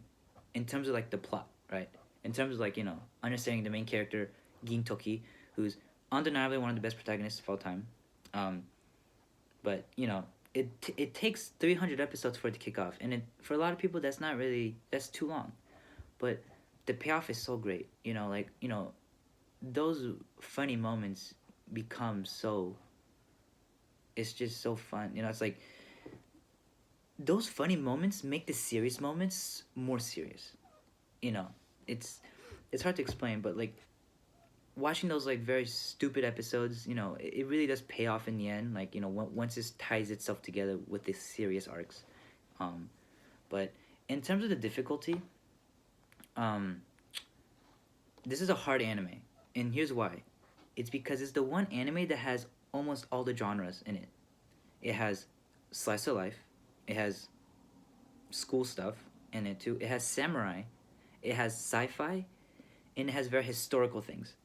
in terms of like the plot, right? In terms of like, you know, understanding the main character Gintoki, who's undeniably one of the best protagonists of all time. But you know, it takes 300 episodes for it to kick off, and for a lot of people that's too long, but the payoff is so great. You know, like, you know, those funny moments become so. It's just so fun. You know, it's like those funny moments make the serious moments more serious. You know, it's hard to explain, but like, watching those like very stupid episodes, you know, it really does pay off in the end. Like, you know, once it ties itself together with the serious arcs. But in terms of the difficulty, this is a hard anime, and here's why. It's because it's the one anime that has almost all the genres in it. It has slice of life, it has school stuff in it too, it has samurai, it has sci-fi, and it has very historical things.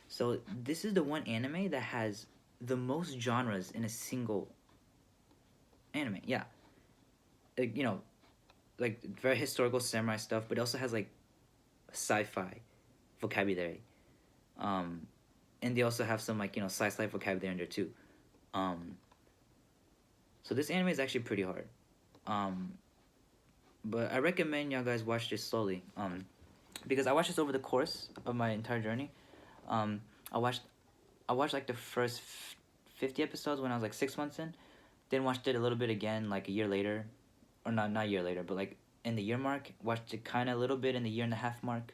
So this is the one anime that has the most genres in a single anime. Yeah, like, like very historical samurai stuff, but it also has like sci-fi vocabulary. And they also have some like sci-fi vocabulary in there too. So this anime is actually pretty hard. But I recommend y'all guys watch this slowly. Because I watched this over the course of my entire journey. I watched like the first 50 episodes when I was like 6 months in. Then watched it a little bit again like a year later, or not a year later, but like in the year mark. Watched it kind of a little bit in the year and a half mark.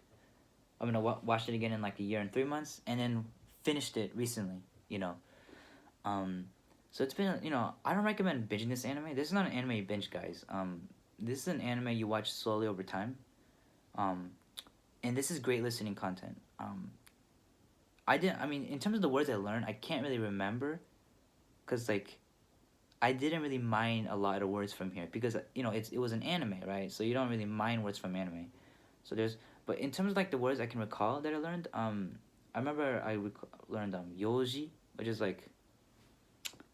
I'm gonna watch it again in like a year and 3 months, and then finished it recently. So it's been I don't recommend binging this anime. This is not an anime you binge, guys. This is an anime you watch slowly over time. And this is great listening content. In terms of the words I learned, I can't really remember, cause like, I didn't really mine a lot of words from here because it was an anime, right? So you don't really mine words from anime. But in terms of like the words I can recall that I learned, I remember I learned yoji, which is like,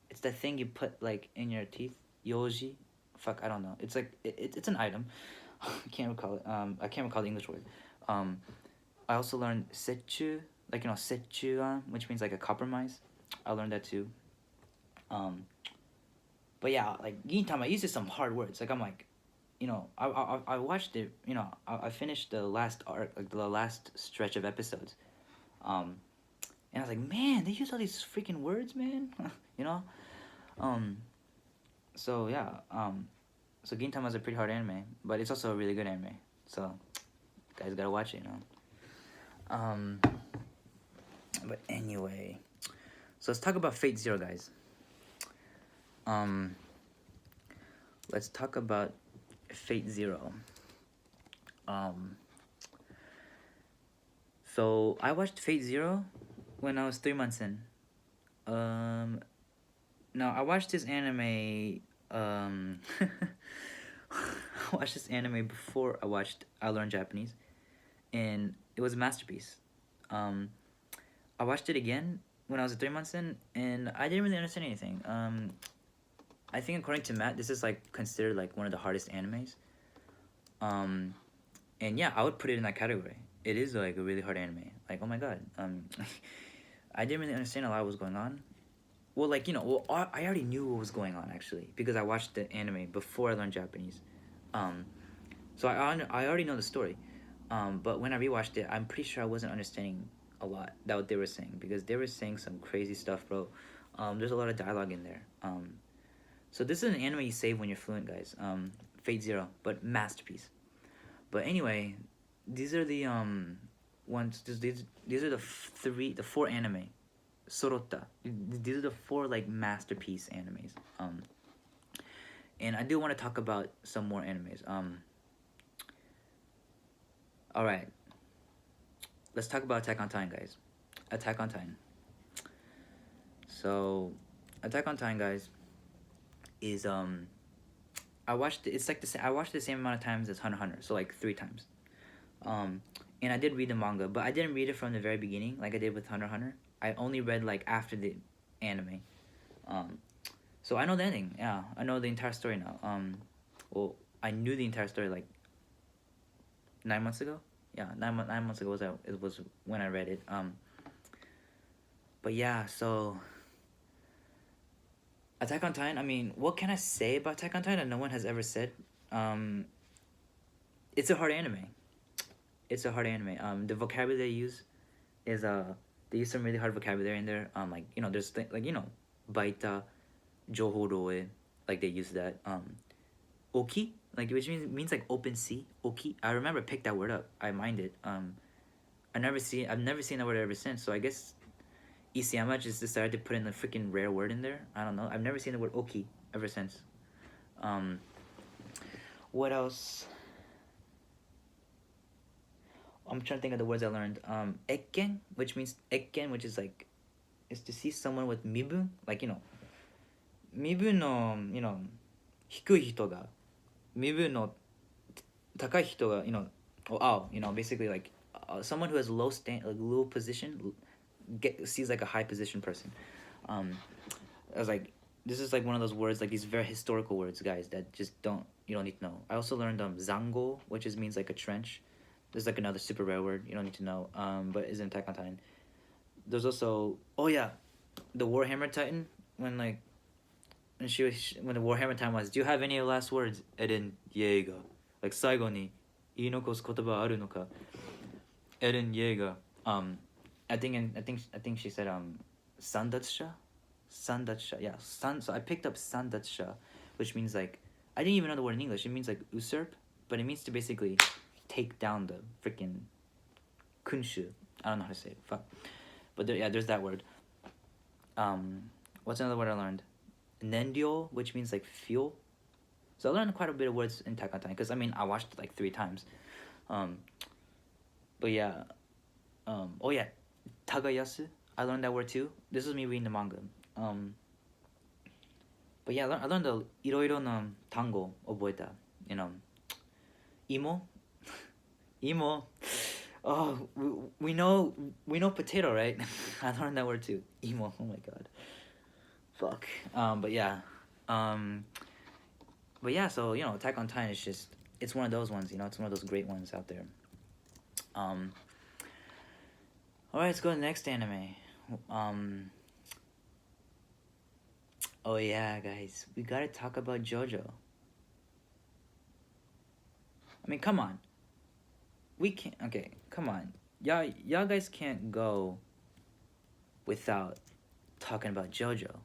it's the thing you put like in your teeth. Yoji, fuck, I don't know. It's like it's an item. I can't recall it. I can't recall the English word. I also learned setchu, like setchuan, which means like a compromise. I learned that too. But yeah, like Gintama uses some hard words. Like I'm like, I watched it. I finished the last arc, like the last stretch of episodes. And I was like, man, they use all these freaking words, man. So yeah. So Gintama is a pretty hard anime, but it's also a really good anime. So, guys gotta watch it, But anyway, so let's talk about Fate Zero, guys. Let's talk about Fate Zero. So I watched Fate Zero when I was 3 months in. No, I watched this anime. I watched this anime before I learned Japanese, and it was a masterpiece. I watched it again when I was 3 months in, and I didn't really understand anything. I think according to Matt, this is like considered like one of the hardest animes. And yeah, I would put it in that category. It is like a really hard anime. Like, oh my god. I didn't really understand a lot of what was going on. Well, like, I already knew what was going on, actually, because I watched the anime before I learned Japanese. So I already know the story. But when I rewatched it, I'm pretty sure I wasn't understanding a lot that what they were saying, because they were saying some crazy stuff, bro. There's a lot of dialogue in there. So this is an anime you save when you're fluent, guys. Fate Zero, but masterpiece. But anyway, these are the these are the 4 anime. Sorota. These are the 4 like masterpiece animes. And I do want to talk about some more animes. All right. Let's talk about Attack on Titan, guys. Attack on Titan. So, Attack on Titan, guys, is I watched the same amount of times as Hunter x Hunter, so like 3 times. And I did read the manga, but I didn't read it from the very beginning like I did with Hunter x Hunter. I only read like after the anime. So I know the ending. Yeah, I know the entire story now. Well, I knew the entire story like 9 months ago. Yeah, 9 months ago was when I read it. But yeah, so Attack on Titan. I mean, what can I say about Attack on Titan that no one has ever said? It's a hard anime. It's a hard anime. The vocabulary they use is they use some really hard vocabulary in there. There's baita, johoroe, like they use that. Oki, like which means like open sea. Oki. I remember I picked that word up. I mined it. I've never seen that word ever since. So I guess Isayama just decided to put in a freaking rare word in there. I don't know. I've never seen the word oki ever since. What else? I'm trying to think of the words I learned. Ekken, which is like, is to see someone with mibun, like mibun no hikui hito ga mibun no takai hito ga basically like someone who has low position, sees like a high position person. I was like, this is like one of those words, like these very historical words, guys, that just you don't need to know. I also learned zango, which means like a trench. There's like another super rare word you don't need to know, but is in Attack on Titan. There's also, oh yeah, the Warhammer Titan, when the Warhammer Titan was, do you have any last words? Eren Yeager. Like, 最後に言い残す言葉あるのか? Eren Yeager. I think she said Sandatsha? Sandatsha, yeah. So I picked up Sandatsha, which means like, I didn't even know the word in English. It means like usurp, but it means to basically take down the freaking kunshu. I don't know how to say it. Fuck. But there's that word. What's another word I learned? Nendyo, which means like fuel. So I learned quite a bit of words in Attack on Titan, because I mean I watched it like 3 times. But yeah. Oh yeah, tagayasu. I learned that word too. This is me reading the manga. But yeah, I learned the iroiro no tango oboeta. You know, imo, imo. Oh, we know potato, right? I learned that word too. Emo. Oh my god. Fuck. But yeah. So you know, Attack on Titan is just, it's one of those ones. You know, it's one of those great ones out there. All right, let's go to the next anime. Oh yeah, guys, we gotta talk about Jojo. I mean, come on. We can't. Okay, come on. Y'all guys can't go without talking about Jojo.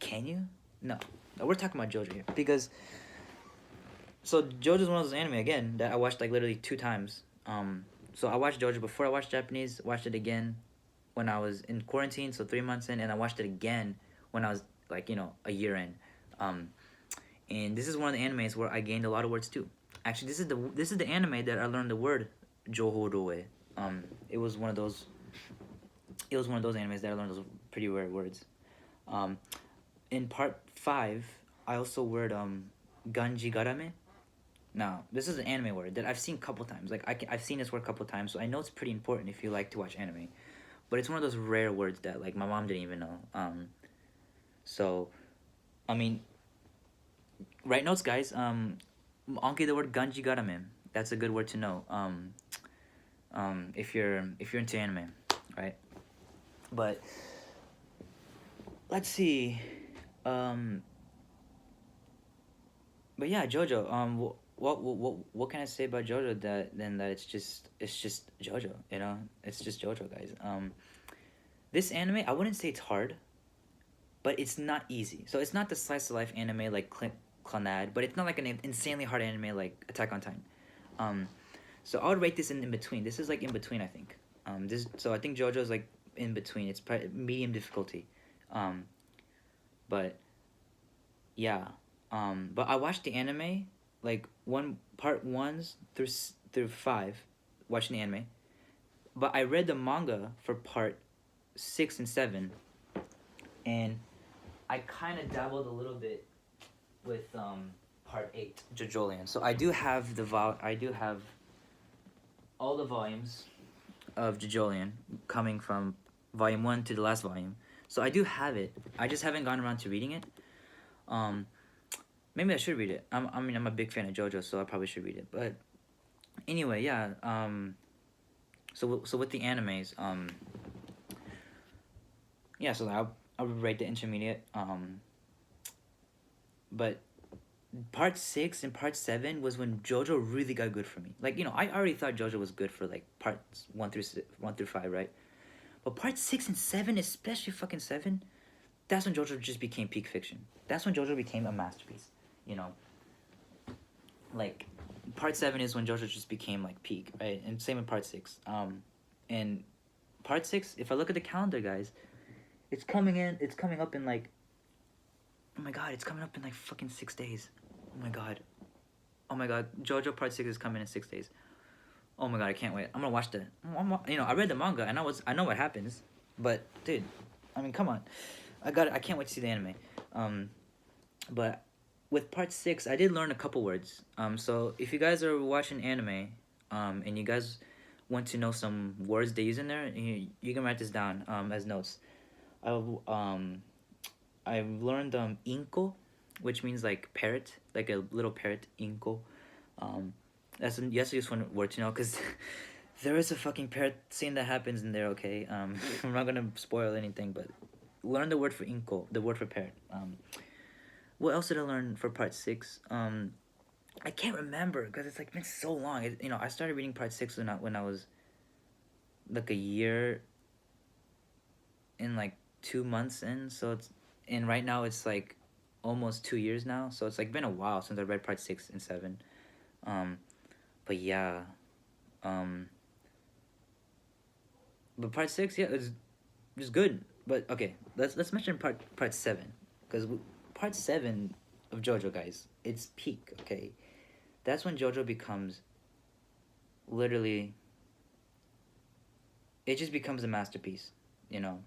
Can you? No, we're talking about Jojo here because. So Jojo's one of those anime again that I watched like literally 2 times. So I watched Jojo before I watched Japanese. Watched it again when I was in quarantine, so 3 months in, and I watched it again when I was like, you know, a year in. And this is one of the animes where I gained a lot of words too. Actually, this is the anime that I learned the word Johoroe. It was one of those animes that I learned those pretty rare words. In part 5, I also word Ganji Garame. Now, this is an anime word that I've seen a couple times. Like I've seen this word a couple times, so I know it's pretty important if you like to watch anime. But it's one of those rare words that like my mom didn't even know. So, I mean, write notes, guys. Anki the word Ganji Garame. That's a good word to know. If you're into anime, right? But let's see. But yeah, Jojo. What can I say about Jojo that it's just Jojo, you know? It's just Jojo, guys. This anime, I wouldn't say it's hard, but it's not easy. So it's not the slice of life anime like Clannad, but it's not like an insanely hard anime like Attack on Titan. So I would rate this in between. This is like in between, I think. So I think JoJo is like in between. It's medium difficulty. But yeah. But I watched the anime like part 1 through 5, watching the anime. But I read the manga for part 6 and 7, and I kind of dabbled a little bit with part 8, Jojolian. So I do have all the volumes of Jojolian coming from volume 1 to the last volume. So I do have it. I just haven't gone around to reading it. Maybe I should read it. I'm a big fan of JoJo, so I probably should read it. But anyway, yeah. So with the animes, yeah. So I would rate the intermediate. But part 6 and part 7 was when JoJo really got good for me. Like, you know, I already thought JoJo was good for like parts 1 through 5, right? But part 6 and 7, especially fucking 7, that's when JoJo just became peak fiction. That's when JoJo became a masterpiece. You know, like part 7 is when JoJo just became like peak, right? And same with part 6. And part 6, if I look at the calendar, guys, it's coming up in like, oh my god, it's coming up in like fucking 6 days. Oh my god, JoJo part 6 is coming in 6 days. Oh my god, I can't wait. I'm gonna watch that. You know, I read the manga and I know what happens, but dude, I mean, come on, I can't wait to see the anime. But with part 6, I did learn a couple words. So if you guys are watching anime, and you guys want to know some words they use in there, you can write this down as notes. I've learned inko, which means like parrot, like a little parrot, inko. That's a useful word to know because there is a fucking parrot scene that happens in there. Okay, I'm not gonna spoil anything, but learn the word for inko, the word for parrot. What else did I learn for part 6? I can't remember because it's like been so long. I started reading part 6 when I was like a year and like 2 months in, and right now it's like almost 2 years now, so it's like been a while since I read part 6 and 7. But yeah, but part 6, yeah, it's just good. But okay, let's mention part 7 because part 7 of Jojo, guys, it's peak. Okay, that's when Jojo becomes literally. It just becomes a masterpiece, you know.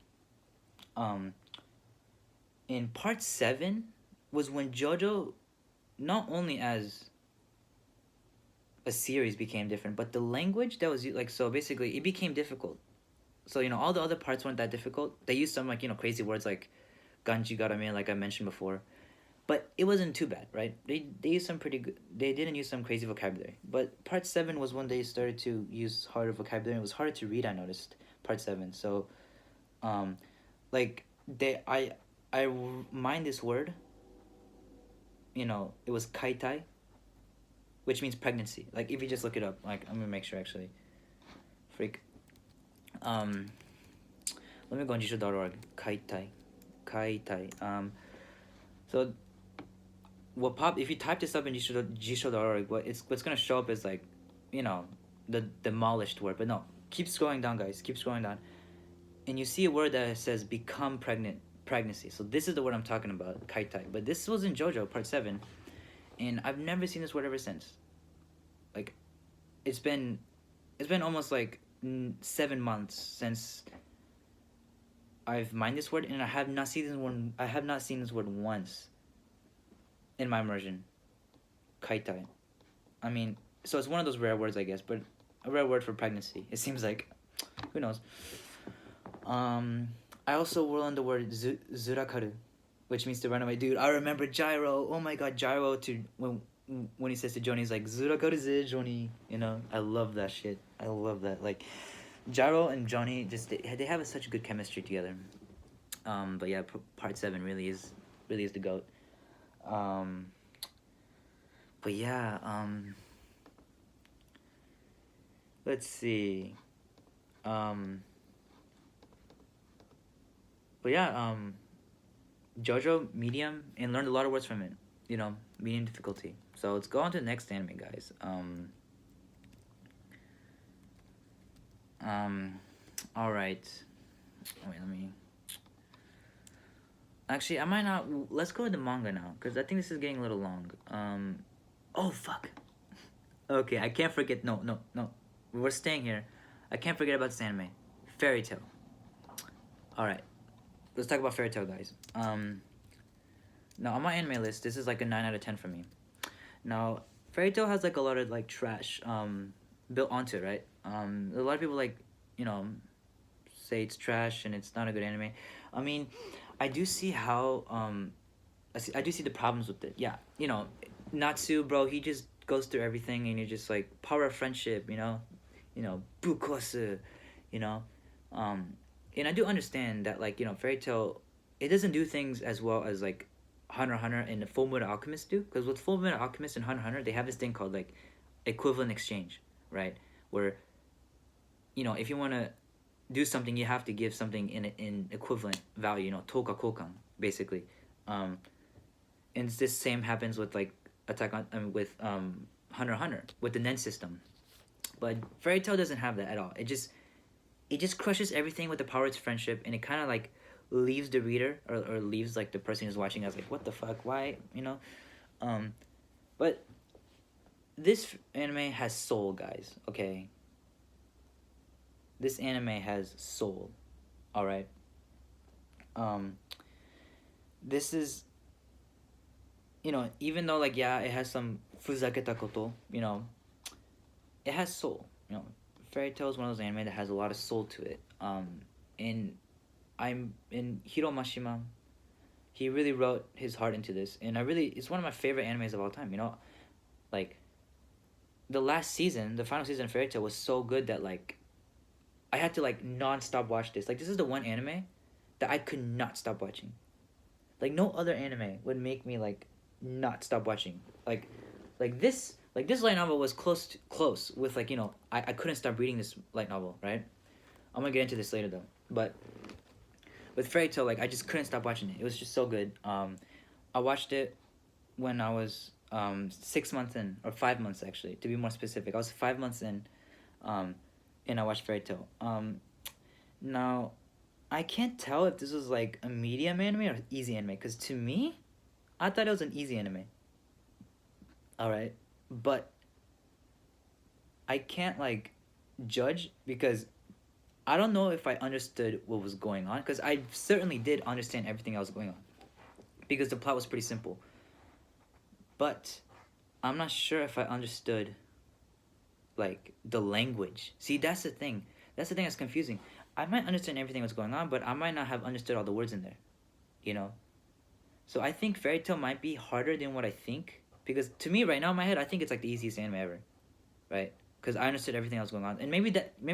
In part 7 was when Jojo, not only as a series became different, but the language that was like, so basically it became difficult. So all the other parts weren't that difficult. They used some like crazy words like ganji garame, like I mentioned before, but it wasn't too bad, right? They used some pretty good. They didn't use some crazy vocabulary. But part 7 was when they started to use harder vocabulary. It was harder to read. I noticed part 7. So, like I mind this word. It was kaitai, which means pregnancy. Like if you just look it up, like I'm gonna make sure actually. Freak. Let me go on jujutsu.org. Kaitai. So what if you type this up in jujutsu.org, what's gonna show up is like, the demolished word. But no, keep scrolling down, guys. Keep scrolling down, and you see a word that says become pregnancy. So this is the word I'm talking about, kaitai. But this was in JoJo part 7, and I've never seen this word ever since. Like, it's been almost like 7 months since I've mined this word, and I have not seen this word once in my immersion. Kaitai. I mean, so it's one of those rare words, I guess, but a rare word for pregnancy. It seems like, who knows. I also learned the word zurakaru, which means to run away. Dude, I remember Gyro. Oh my god, Gyro when he says to Johnny, he's like, zurakaru ze, Johnny. I love that shit. I love that. Like, Gyro and Johnny, they have such good chemistry together. But yeah, part 7 really is the GOAT. But yeah, let's see. But yeah, JoJo medium, and learned a lot of words from it. Medium difficulty. So let's go on to the next anime, guys. All right. Wait, let me. Actually, I might not. Let's go with the manga now, because I think this is getting a little long. Oh fuck. Okay, I can't forget. No. We're staying here. I can't forget about this anime, Fairy Tail. All right. Let's talk about Fairy Tail, guys. Now on my anime list, this is like a 9 out of 10 for me. Now, Fairy Tail has like a lot of like trash built onto it, right? A lot of people like, say it's trash and it's not a good anime. I mean, I do see how I do see the problems with it. Yeah, Natsu, bro, he just goes through everything, and you're just like power of friendship, bukosu, and I do understand that, like, Fairy Tail, it doesn't do things as well as like Hunter x Hunter and the Full Metal Alchemist do, because with Full Metal Alchemist and Hunter x Hunter, they have this thing called like equivalent exchange, right? Where, if you want to do something, you have to give something in equivalent value, toka kokan, basically. And this same happens with like with Hunter x Hunter with the Nen system, but Fairy Tail doesn't have that at all. It just crushes everything with the power of friendship, and it kind of like leaves the reader or leaves like the person who's watching as like, what the fuck, why, but this anime has soul, guys. Okay, this anime has soul. All right. This is, even though like, yeah, it has some fuzaketa koto, it has soul. Fairy Tail is one of those anime that has a lot of soul to it. And I'm in Hiro Mashima. He really wrote his heart into this, and it's one of my favorite animes of all time. You know, like the last season, the final season of Fairy Tail was so good that like I had to like non-stop watch this. Like this is the one anime that I could not stop watching. Like no other anime would make me like not stop watching. Like this light novel was close with like, you know, I couldn't stop reading this light novel, right? I'm gonna get into this later though. But with Fairy Tail, like I just couldn't stop watching it. It was just so good. I watched it when I was 6 months in, or 5 months actually, to be more specific. I was 5 months in, and I watched Fairy Tail. Now, I can't tell if this was like a medium anime or easy anime, because to me, I thought it was an easy anime. Alright, but I can't like judge because I don't know if I understood what was going on, because I certainly did understand everything that was going on, because the plot was pretty simple. But I'm not sure if I understood like the language. See, that's the thing. That's the thing that's confusing. I might understand everything that's going on, but I might not have understood all the words in there. You know? So I think Fairy Tail might be harder than what I think, because to me right now in my head I think it's like the easiest anime ever. Right? Because I understood everything that was going on. And maybe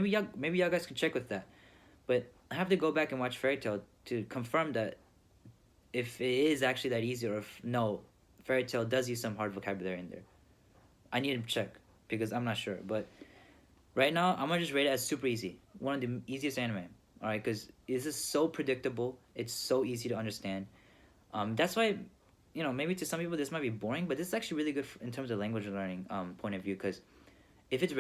y'all guys can check with that. But I have to go back and watch Fairy Tail to confirm that if it is actually that easy, or if no, Fairy Tail does use some hard vocabulary in there. I need to check because I'm not sure. But right now, I'm gonna just rate it as super easy. One of the easiest anime. Alright, because this is so predictable. It's so easy to understand. That's why, you know, maybe to some people this might be boring, but this is actually really good in terms of language learning point of view. Because if it's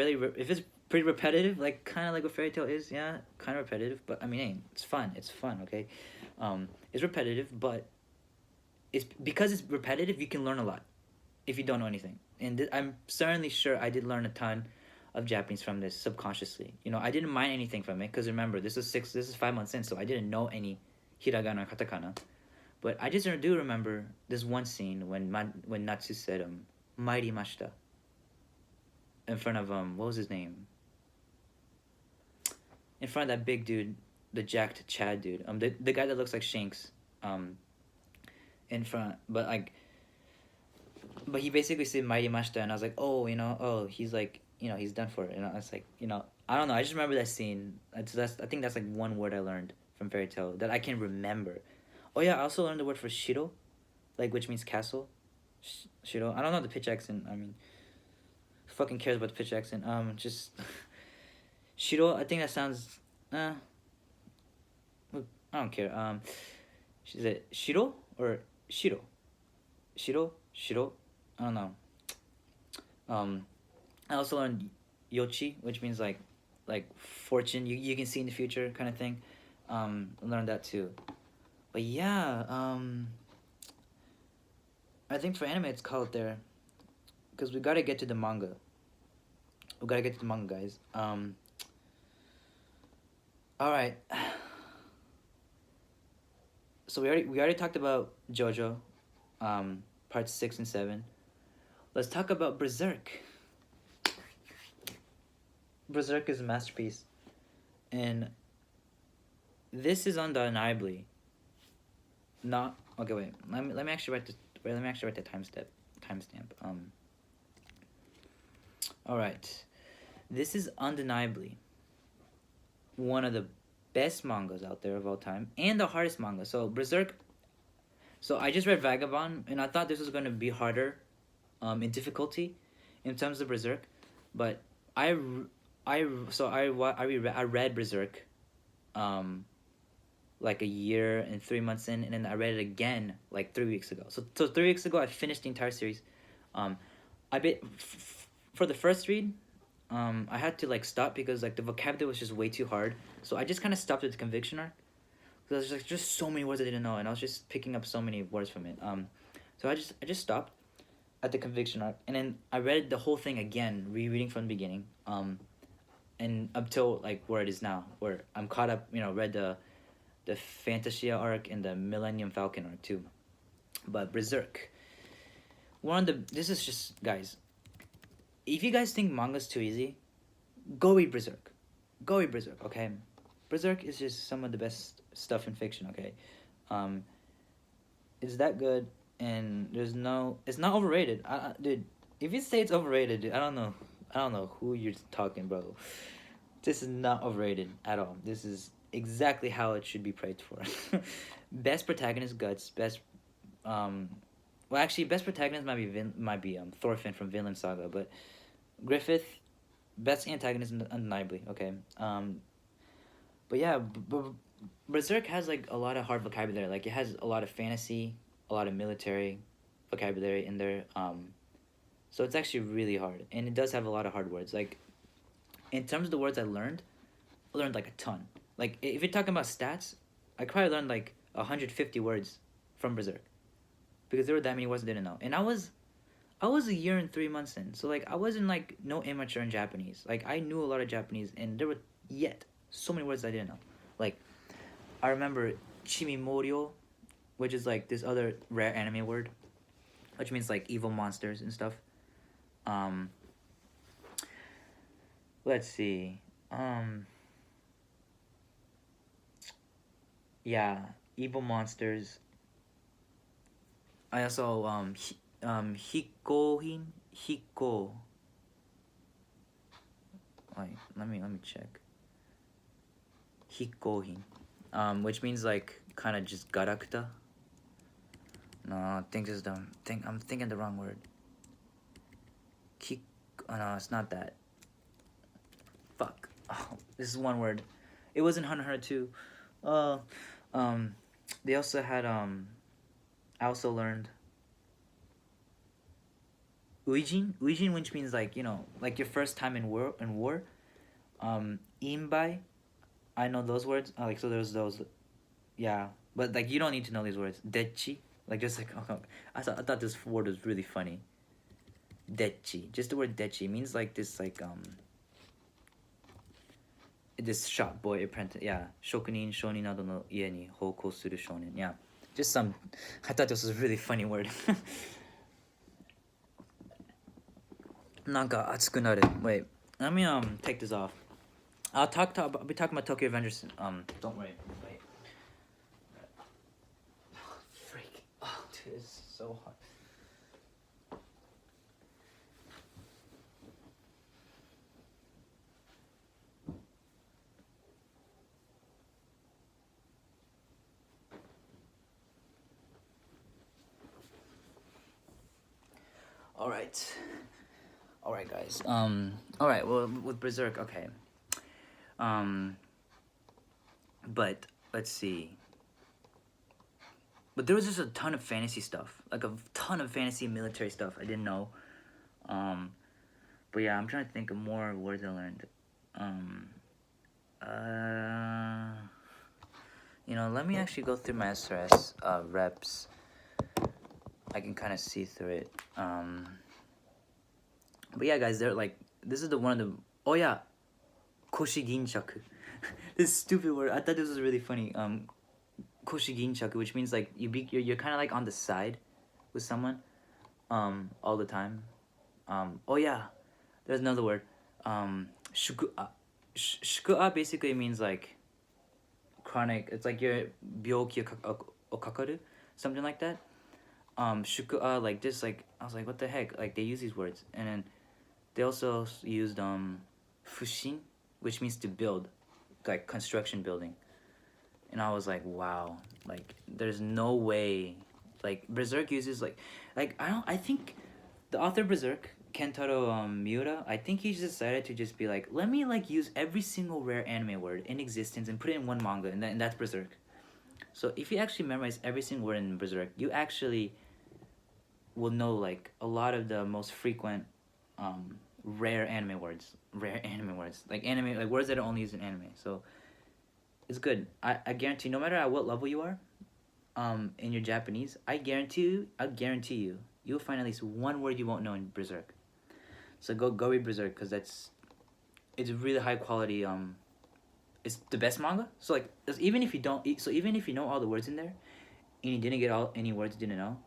pretty repetitive, like kind of like what Fairy Tail is, yeah, kind of repetitive. But I mean, hey, it's fun. It's fun, okay? It's repetitive, but because it's repetitive, you can learn a lot if you don't know anything. And I'm certainly sure I did learn a ton of Japanese from this subconsciously. You know, I didn't mind anything from it because remember, this is 5 months in, so I didn't know any hiragana or katakana. But I just do remember this one scene when Natsu said "mairimashita" in front of what was his name? In front of that big dude, the jacked Chad dude, the guy that looks like Shanks, in front, but he basically said "mairimashita," and I was like, oh, you know, oh, he's like, you know, he's done for it. And I was like, you know, I don't know, I just remember that scene. I think that's like one word I learned from Fairy Tail that I can remember. Oh yeah, I also learned the word for shiro, like, which means castle. Shiro. I don't know the pitch accent. I mean, who fucking cares about the pitch accent? Just shiro. I think that sounds. I don't care. Is it shiro or shiro? Shiro. I don't know. I also learned yochi, which means like fortune. You can see in the future kind of thing. I learned that too. But yeah, I think for anime it's called there, because we gotta get to the manga. We gotta get to the manga, guys. All right. So we already talked about Jojo, parts 6 and 7. Let's talk about Berserk. Berserk is a masterpiece, and this is undeniably not okay. Wait, let me actually write the timestamp. All right, this is undeniably one of the best mangas out there of all time, and the hardest manga. So Berserk. So I just read Vagabond, and I thought this was going to be harder, in difficulty, in terms of Berserk, but I read Berserk, like a year and 3 months in, and then I read it again like 3 weeks ago. So 3 weeks ago I finished the entire series. For the first read, I had to like stop because like the vocabulary was just way too hard. So I just kind of stopped at the conviction arc, because there's like just so many words I didn't know, and I was just picking up so many words from it. So I just stopped at the conviction arc, and then I read the whole thing again, rereading from the beginning, and up till like where it is now, where I'm caught up. You know, read the Fantasia arc and the Millennium Falcon arc too. But Berserk, this is just, guys, if you guys think manga's too easy, go read Berserk. Go read Berserk, okay? Berserk is just some of the best stuff in fiction, okay? It's that good, and it's not overrated. Dude, if you say it's overrated, dude, I don't know who you're talking, bro. This is not overrated at all. This is exactly how it should be prayed for. Best protagonist guts. Best, well, actually, best protagonist might be Thorfinn from Vinland Saga, but Griffith, best antagonist undeniably. Okay. But yeah, Berserk has like a lot of hard vocabulary. Like it has a lot of fantasy, a lot of military vocabulary in there. So it's actually really hard, and it does have a lot of hard words. Like in terms of the words I learned like a ton. Like if you're talking about stats, I probably learned like 150 words from Berserk, because there were that many words I didn't know, and I was a year and 3 months in, so like I wasn't like no immature in Japanese. Like I knew a lot of Japanese, and there were yet so many words I didn't know. Like I remember Chimimorio, which is like this other rare anime word, which means like evil monsters and stuff. Let's see. Yeah, evil monsters. I also Hikohin. Wait, let me check. Hikohin, which means like kind of just garakta. No, I think this is dumb. I'm thinking the wrong word. Oh no, it's not that. Fuck. Oh, this is one word. It was in Hunter x Hunter 2. They also had I also learned Uijin, which means like, you know, like your first time in war. Imbai, I know those words. Like so there's those, yeah. But like you don't need to know these words. Dechi, like just like I thought this word was really funny. Dechi, just the word dechi means like this like this shop boy apprentice, yeah. Shokunin, shonin nado no ie ni houkou suru shonin, yeah. Just some, I thought this was a really funny word. Nanka atsuku naru. Wait, let me take this off. I'll be talking about Tokyo Avengers. Don't worry. Wait. Freak. Oh, dude, it's so hot. All right, guys. All right. Well, with Berserk, okay. But let's see. But there was just a ton of fantasy stuff, like a ton of fantasy and military stuff I didn't know. But yeah, I'm trying to think of more words I learned. You know, let me actually go through my SRS reps. I can kind of see through it. But yeah, guys, they're like, this is one of the, oh yeah, koshiginshaku. This stupid word. I thought this was really funny. Koshiginshaku, which means like you're kind of like on the side with someone, all the time. Oh yeah, there's another word. Shukua. Shukua basically means like chronic. It's like your byoki o kakaru, something like that. Shukua, like this, like I was like, what the heck? Like they use these words, and then they also used fushin, which means to build, like construction building. And I was like, wow, like there's no way, like Berserk uses like I think the author of Berserk, Kentaro Miura, I think he just decided to just be like, let me like use every single rare anime word in existence and put it in one manga, and that's Berserk. So if you actually memorize every single word in Berserk, you actually will know like a lot of the most frequent rare anime words, like anime, like words that are only used in anime. So it's good. I guarantee, no matter at what level you are in your Japanese, I guarantee you you'll find at least one word you won't know in Berserk. So go read Berserk, because it's really high quality. It's the best manga. So like even if you know all the words in there and you didn't get any words you didn't know,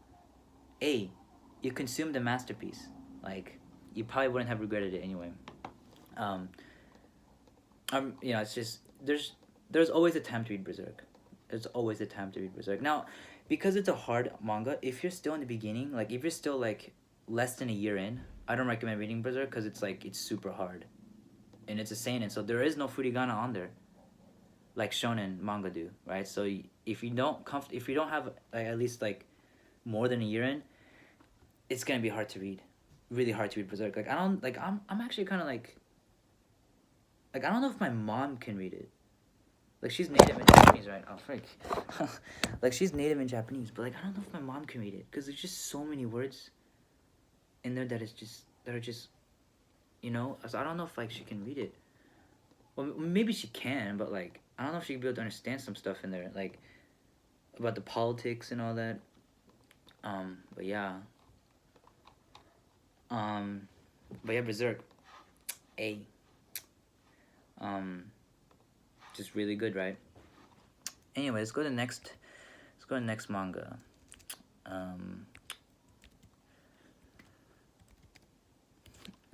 you consumed a masterpiece. Like you probably wouldn't have regretted it anyway. you know, it's just there's always a time to read Berserk. There's always a time to read Berserk. Now, because it's a hard manga, if you're still in the beginning, like if you're still like less than a year in, I don't recommend reading Berserk because it's like it's super hard, and it's a seinen, so there is no furigana on there, like shonen manga do, right? So if you don't have like, at least like more than a year in, it's gonna be hard to read, really hard to read Berserk. Like I don't like I'm actually kind of like I don't know if my mom can read it. Like she's native in Japanese, right? Oh frick. Like she's native in Japanese, but like I don't know if my mom can read it because there's just so many words in there that are just, you know. So I don't know if like she can read it. Well, maybe she can, but like I don't know if she can be able to understand some stuff in there, like about the politics and all that. But yeah. But yeah, Berserk. A. Just really good, right? Anyway, let's go to the next. Let's go to the next manga.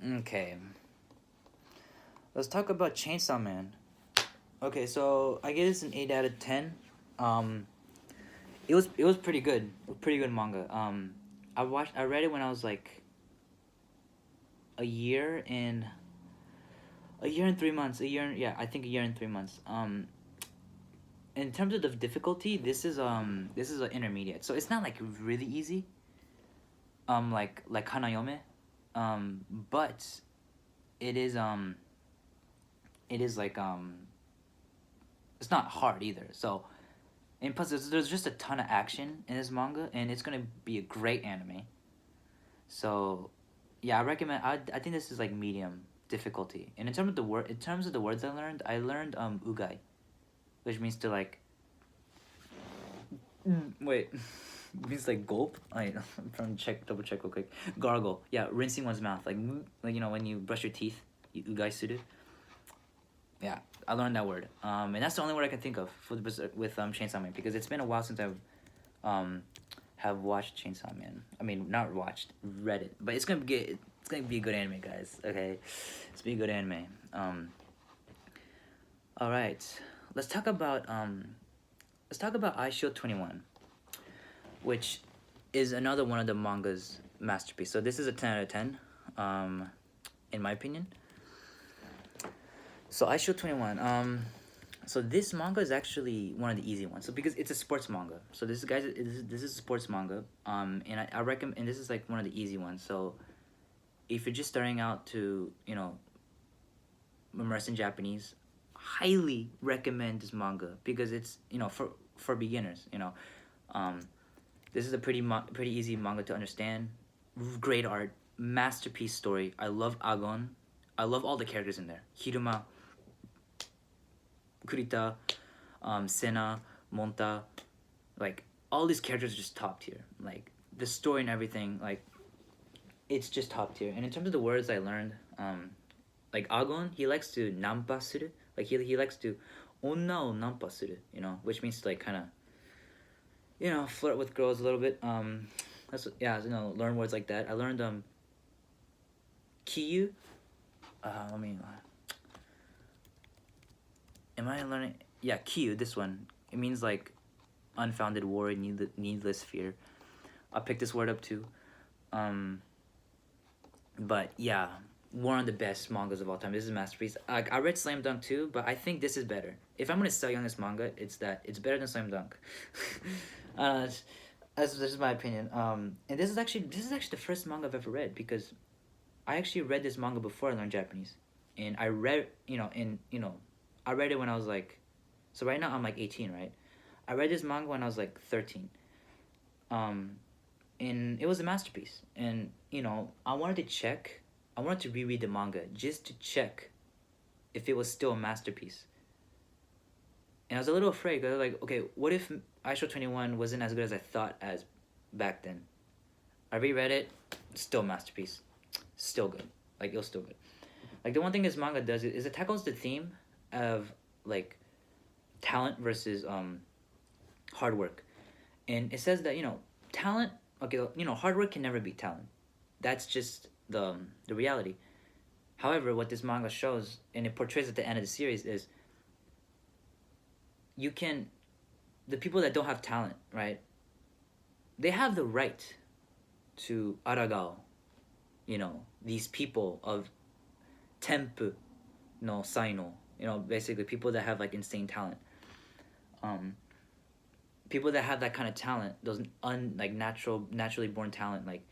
Okay. Let's talk about Chainsaw Man. Okay, so I give this an 8 out of 10. It was pretty good. Pretty good manga. I read it when I was like a year and 3 months. I think a year and 3 months. In terms of the difficulty, this is an intermediate. So it's not like really easy. Like Hanayome. But it is like it's not hard either. So and plus there's just a ton of action in this manga, and it's gonna be a great anime. So yeah, I recommend. I think this is like medium difficulty. And in terms of the words I learned ugai, which means to like wait, means like gulp. I'm trying to double check real quick. Gargle. Yeah, rinsing one's mouth. Like you know when you brush your teeth, you ugai suru. Yeah, I learned that word. And that's the only word I can think of for with Chainsaw Man, because it's been a while since I've have watched Chainsaw Man. I mean, not watched, read it. But it's gonna be a good anime, guys. Okay, it's gonna be a good anime. All right, let's talk about Eyeshield 21, which is another one of the manga's masterpiece. So this is a 10 out of 10, in my opinion. So Eyeshield 21. So this manga is actually one of the easy ones. So because it's a sports manga. So this is a sports manga. And I recommend, and this is like one of the easy ones. So if you're just starting out to, you know, immerse in Japanese, highly recommend this manga because it's, you know, for beginners, you know. This is a pretty easy manga to understand. Great art, masterpiece story. I love Agon. I love all the characters in there. Hiruma, Kurita, Sena, Monta, like all these characters are just top tier. Like the story and everything, like it's just top tier. And in terms of the words I learned, like Agon, he likes to nampa suru. Like he likes to onna o nampa suru, you know, which means to like kind of, you know, flirt with girls a little bit. That's yeah, you know, learn words like that. I learned Kiyu. Let me. Am I learning? Yeah, Kiyu. This one. It means like unfounded worry, needless fear. I picked this word up too. But yeah, one of the best mangas of all time. This is a masterpiece. I read Slam Dunk too, but I think this is better. If I'm gonna sell you on this manga, it's better than Slam Dunk. That's just my opinion. And this is actually the first manga I've ever read, because I actually read this manga before I learned Japanese, and I read I read it when I was like, so right now I'm like 18, right? I read this manga when I was like 13. And it was a masterpiece, and you know I wanted to reread the manga just to check if it was still a masterpiece. And I was a little afraid because I was like, okay, what if Eyeshield 21 wasn't as good as I thought as back then? I reread it, still a masterpiece, still good. Like it was still good. Like the one thing this manga does is it tackles the theme of like talent versus hard work, and it says that, you know, talent. Okay, you know, hard work can never beat talent. That's just the reality. However, what this manga shows, and it portrays at the end of the series, is you can, the people that don't have talent, right? They have the right to aragao, you know, these people of tempu no saino, you know, basically people that have like insane talent. People that have that kind of talent, those naturally born talent, like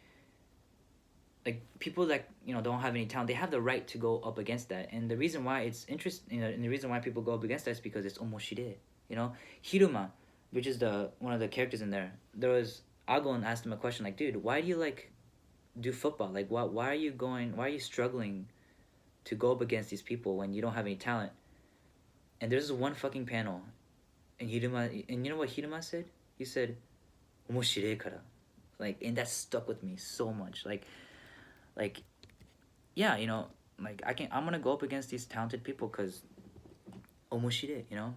people that, you know, don't have any talent, they have the right to go up against that. And the reason why it's interesting, you know, and the reason why people go up against that is because it's omoshire, you know. Hiruma, which is the one of the characters in there, Agon asked him a question like, dude, why do you like do football? Like, why are you struggling to go up against these people when you don't have any talent? And there's this one fucking panel, and Hiruma, and you know what Hiruma said? He said, "Omoshirei kara," like, and that stuck with me so much. Like, yeah, you know, like I'm gonna go up against these talented people because omoshirei, you know.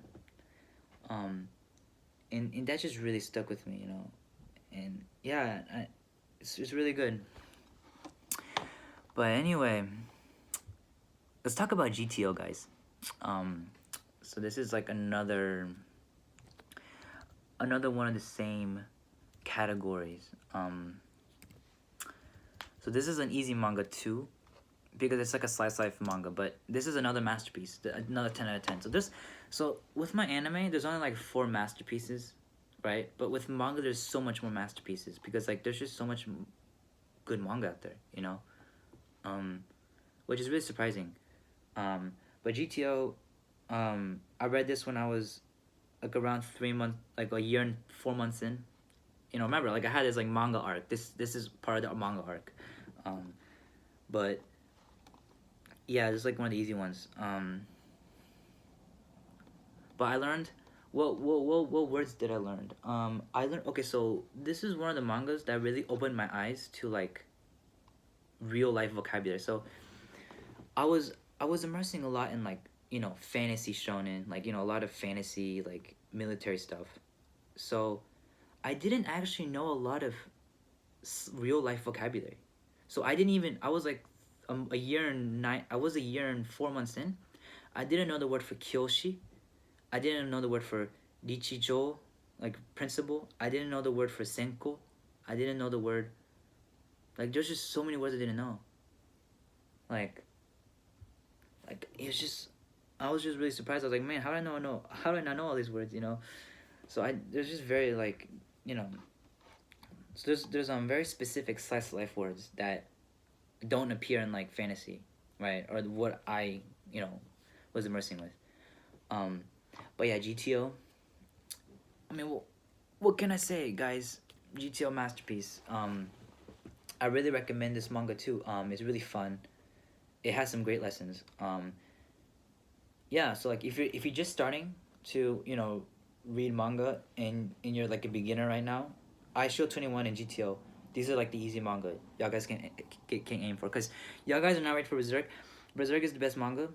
And that just really stuck with me, you know. And yeah, it's really good. But anyway, let's talk about GTO, guys. So this is like another one of the same categories. So this is an easy manga too, because it's like a slice life manga. But this is another masterpiece, another 10 out of 10. So with my anime, there's only like 4 masterpieces, right? But with manga, there's so much more masterpieces because like there's just so much good manga out there, you know, which is really surprising. But GTO, I read this when I was like around 3 months, like a year and 4 months in. You know, remember, like I had this like manga arc. This is part of the manga arc. But yeah, this is like one of the easy ones. But I learned, what words did I learn? I learned, okay, so this is one of the mangas that really opened my eyes to like real life vocabulary. So I was immersing a lot in like, you know, fantasy shonen, like, you know, a lot of fantasy like military stuff. So I didn't actually know a lot of real life vocabulary. So I was like a year and 4 months in. I didn't know the word for kyoshi. I didn't know the word for richijo, like principle. I didn't know the word for senko. I didn't know the word, like there's just so many words I didn't know. Like it was just, I was just really surprised. I was like, man, how do I not know all these words, you know? So there's just very like, you know, so there's very specific slice of life words that don't appear in like fantasy, right? Or what I, you know, was immersing with. But yeah, GTO. I mean, what can I say, guys? GTO masterpiece. I really recommend this manga too. It's really fun. It has some great lessons. Yeah, so like if you're just starting to, you know, read manga and you're like a beginner right now, Eyeshield 21 and GTO, these are like the easy manga y'all guys can aim for, because y'all guys are not ready for Berserk. Berserk is the best manga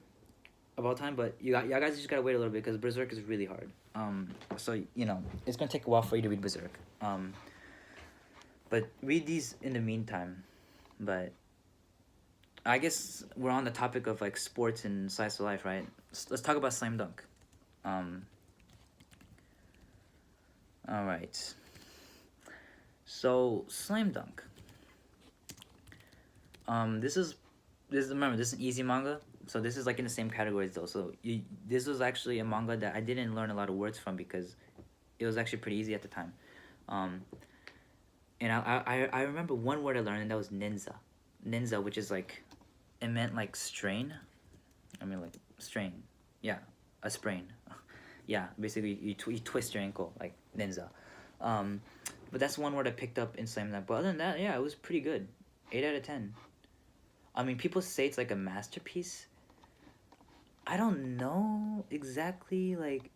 of all time, but y'all guys just gotta wait a little bit because Berserk is really hard. So you know it's gonna take a while for you to read Berserk. But read these in the meantime. But I guess we're on the topic of like sports and slice of life, right? Let's talk about Slam Dunk. All right. So Slam Dunk. This is remember, this is an easy manga, so this is like in the same categories though. So this was actually a manga that I didn't learn a lot of words from because it was actually pretty easy at the time. And I remember one word I learned, and that was ninza. Ninza, which is like, it meant like strain. I mean like strain. Yeah, a sprain. Yeah, basically you twist your ankle, like ninza. But that's one word I picked up in Slam Dunk. But other than that, yeah, it was pretty good. 8 out of 10. I mean, people say it's like a masterpiece. I don't know exactly, like,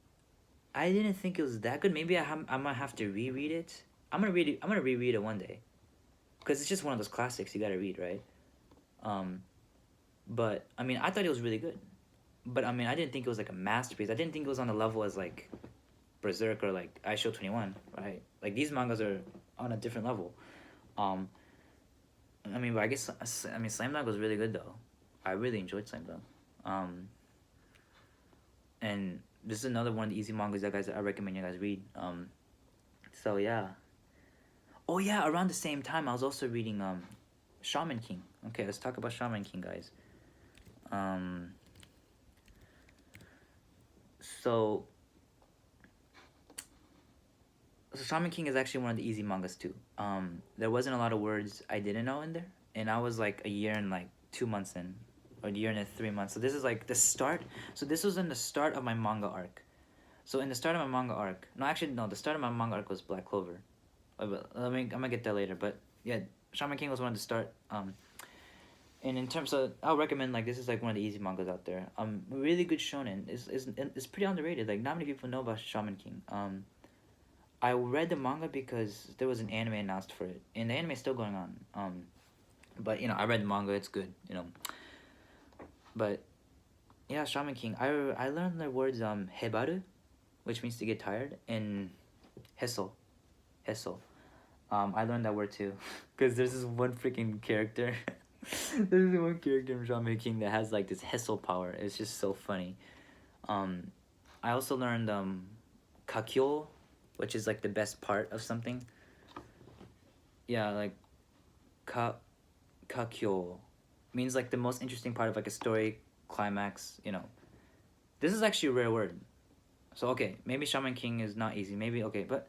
I didn't think it was that good. Maybe I might have to reread it. I'm gonna reread it one day, because it's just one of those classics you gotta read, right? But I mean, I thought it was really good, but I mean, I didn't think it was like a masterpiece. I didn't think it was on the level as like Berserk or like Eyeshield 21, right? Like these mangas are on a different level. I mean, but I guess Slam Dunk was really good though. I really enjoyed Slam Dunk. And this is another one of the easy mangas that I recommend you guys read. So yeah. Oh yeah, around the same time I was also reading Shaman King. Okay, let's talk about Shaman King, guys. So Shaman King is actually one of the easy mangas too. There wasn't a lot of words I didn't know in there, and I was like a year and like 2 months in, or a year and 3 months. So this is like the start. So this was in the start of my manga arc. So in the start of my manga arc, no, actually no, the start of my manga arc was Black Clover. I'm gonna get that later, but yeah, Shaman King was one of the start. And in terms of, I'll recommend, like, this is like one of the easy mangas out there. Really good shonen. It's pretty underrated. Like, not many people know about Shaman King. I read the manga because there was an anime announced for it, and the anime is still going on. But you know, I read the manga. It's good. You know. But yeah, Shaman King. I learned the words hebaru, which means to get tired, and hessel. I learned that word too, because there's this one freaking character. There's this one character in Shaman King that has like this hessel power. It's just so funny. I also learned kakyo, which is like the best part of something. Yeah, like kakyo means like the most interesting part of like a story climax. You know, this is actually a rare word. So okay, maybe Shaman King is not easy. Maybe okay, but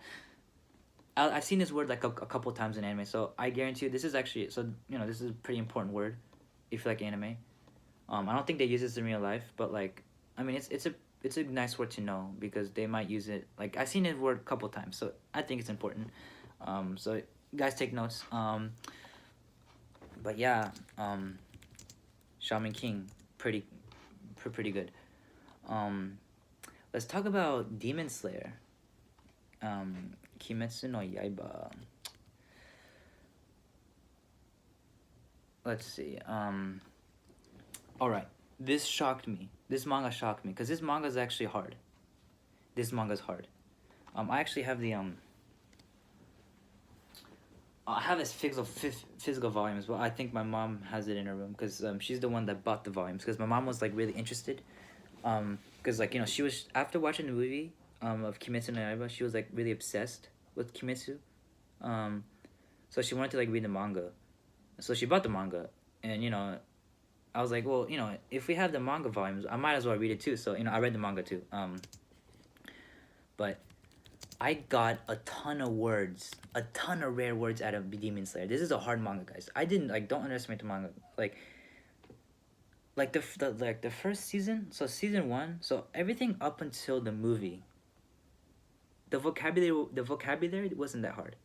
I've seen this word like a couple times in anime, so I guarantee you this is actually, so you know, this is a pretty important word if you like anime. I don't think they use this in real life, but like, I mean, it's a nice word to know because they might use it. Like I've seen this word a couple times, so I think it's important. So guys take notes. But yeah, Shaman King, pretty good. Let's talk about Demon Slayer. Kimetsu no Yaiba. Let's see. Alright. This shocked me. This manga shocked me because this manga is actually hard. This manga's hard. I actually have the I have this physical volumes, but I think my mom has it in her room because she's the one that bought the volumes because my mom was like really interested. Because like, you know, she was, after watching the movie of Kimetsu no Yaiba, she was like really obsessed with Kimetsu. So she wanted to like read the manga. So she bought the manga, and you know, I was like, well, you know, if we have the manga volumes, I might as well read it too. So you know, I read the manga too. But I got a ton of words, a ton of rare words out of Demon Slayer. This is a hard manga, guys. I didn't like, don't underestimate the manga. Like the first season, so season 1, so everything up until the movie, the vocabulary wasn't that hard,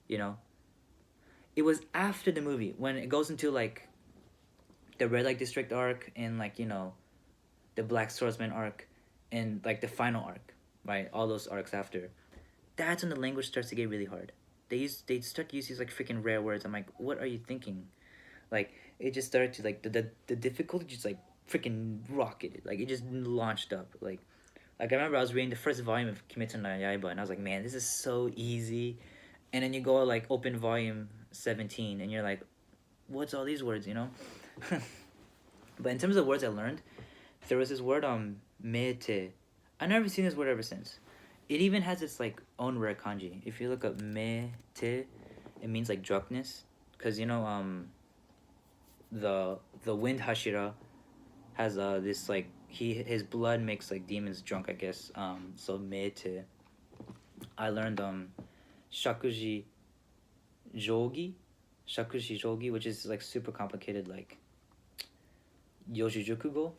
you know. It was after the movie when it goes into like the Red Light District arc and like, you know, the Black Swordsman arc and like the final arc, right? All those arcs after. That's when the language starts to get really hard. They start to use these like freaking rare words. I'm like, what are you thinking? Like it just started to like the difficulty just like freaking rocketed. Like it just launched up. Like I remember I was reading the first volume of Kimetsu no Yaiba and I was like, man, this is so easy. And then you go like open volume 17 and you're like, what's all these words, you know? But in terms of words I learned, there was this word mete. I've never seen this word ever since. It even has its like own rare kanji. If you look up mete, it means like drunkenness, because you know the wind Hashira has this like his blood makes like demons drunk, I guess. So mete. I learned shakuji jogi, which is like super complicated, like Yojijukugo.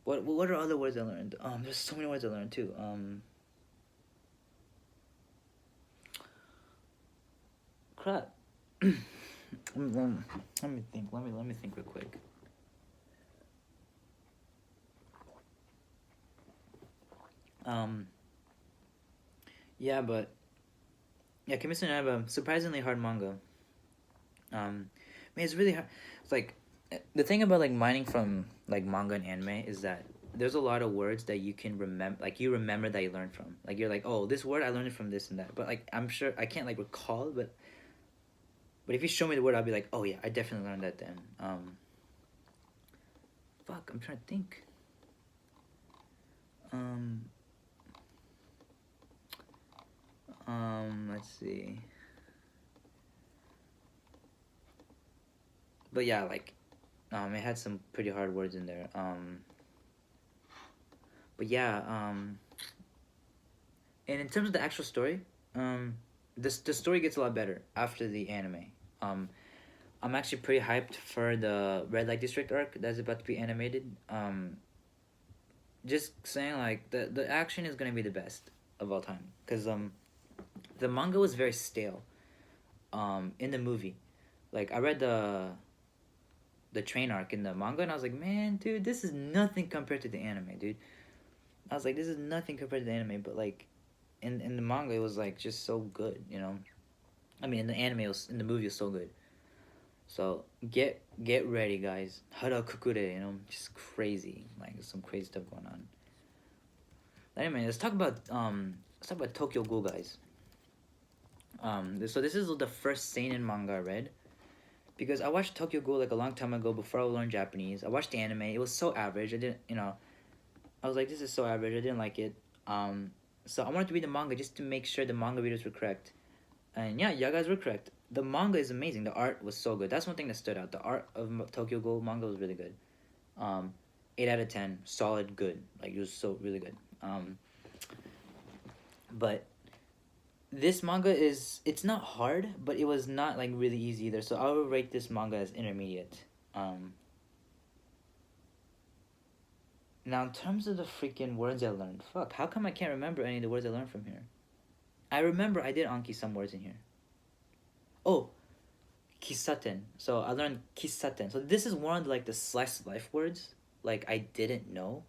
What are other words I learned? There's so many words I learned too. Crap. Let me think. Let me think real quick. Yeah, but yeah, Kimetsu no Yaiba, surprisingly hard manga. Man, it's really hard. It's like the thing about like mining from like manga and anime is that there's a lot of words that you can remember, like you remember that you learned from. Like you're like, oh, this word I learned it from this and that. But like I'm sure I can't like recall, but But if you show me the word, I'll be like, oh yeah, I definitely learned that then. Fuck, I'm trying to think. Let's see. But yeah, like, it had some pretty hard words in there. But yeah, and in terms of the actual story, the story gets a lot better after the anime. I'm actually pretty hyped for the Red Light District arc that's about to be animated. Just saying, like, the action is gonna be the best of all time, because the manga was very stale. In the movie, like, I read the train arc in the manga, and I was like, man, dude, this is nothing compared to the anime, dude. I was like, this is nothing compared to the anime, but like, in the manga, it was like just so good, you know. I mean, in the anime, in the movie, it was so good. So get ready, guys. Hara kukure, you know, just crazy, like some crazy stuff going on. Anyway, let's talk about Tokyo Ghoul, guys. So this is the first seinen manga I read, because I watched Tokyo Ghoul like a long time ago before I learned Japanese. I watched the anime. It was so average. I didn't, you know, I was like, this is so average. I didn't like it. So I wanted to read the manga just to make sure the manga readers were correct. And yeah, you guys were correct. The manga is amazing. The art was so good. That's one thing that stood out. The art of Tokyo Ghoul manga was really good. 8 out of 10. Solid good. Like, it was so really good. But this manga it's not hard, but it was not like really easy either. So I would rate this manga as intermediate. Now, in terms of the freaking words I learned, fuck, how come I can't remember any of the words I learned from here? I remember I did Anki some words in here. Oh, kisaten. So I learned kisaten. So this is one of like the slice of life words, like, I didn't know.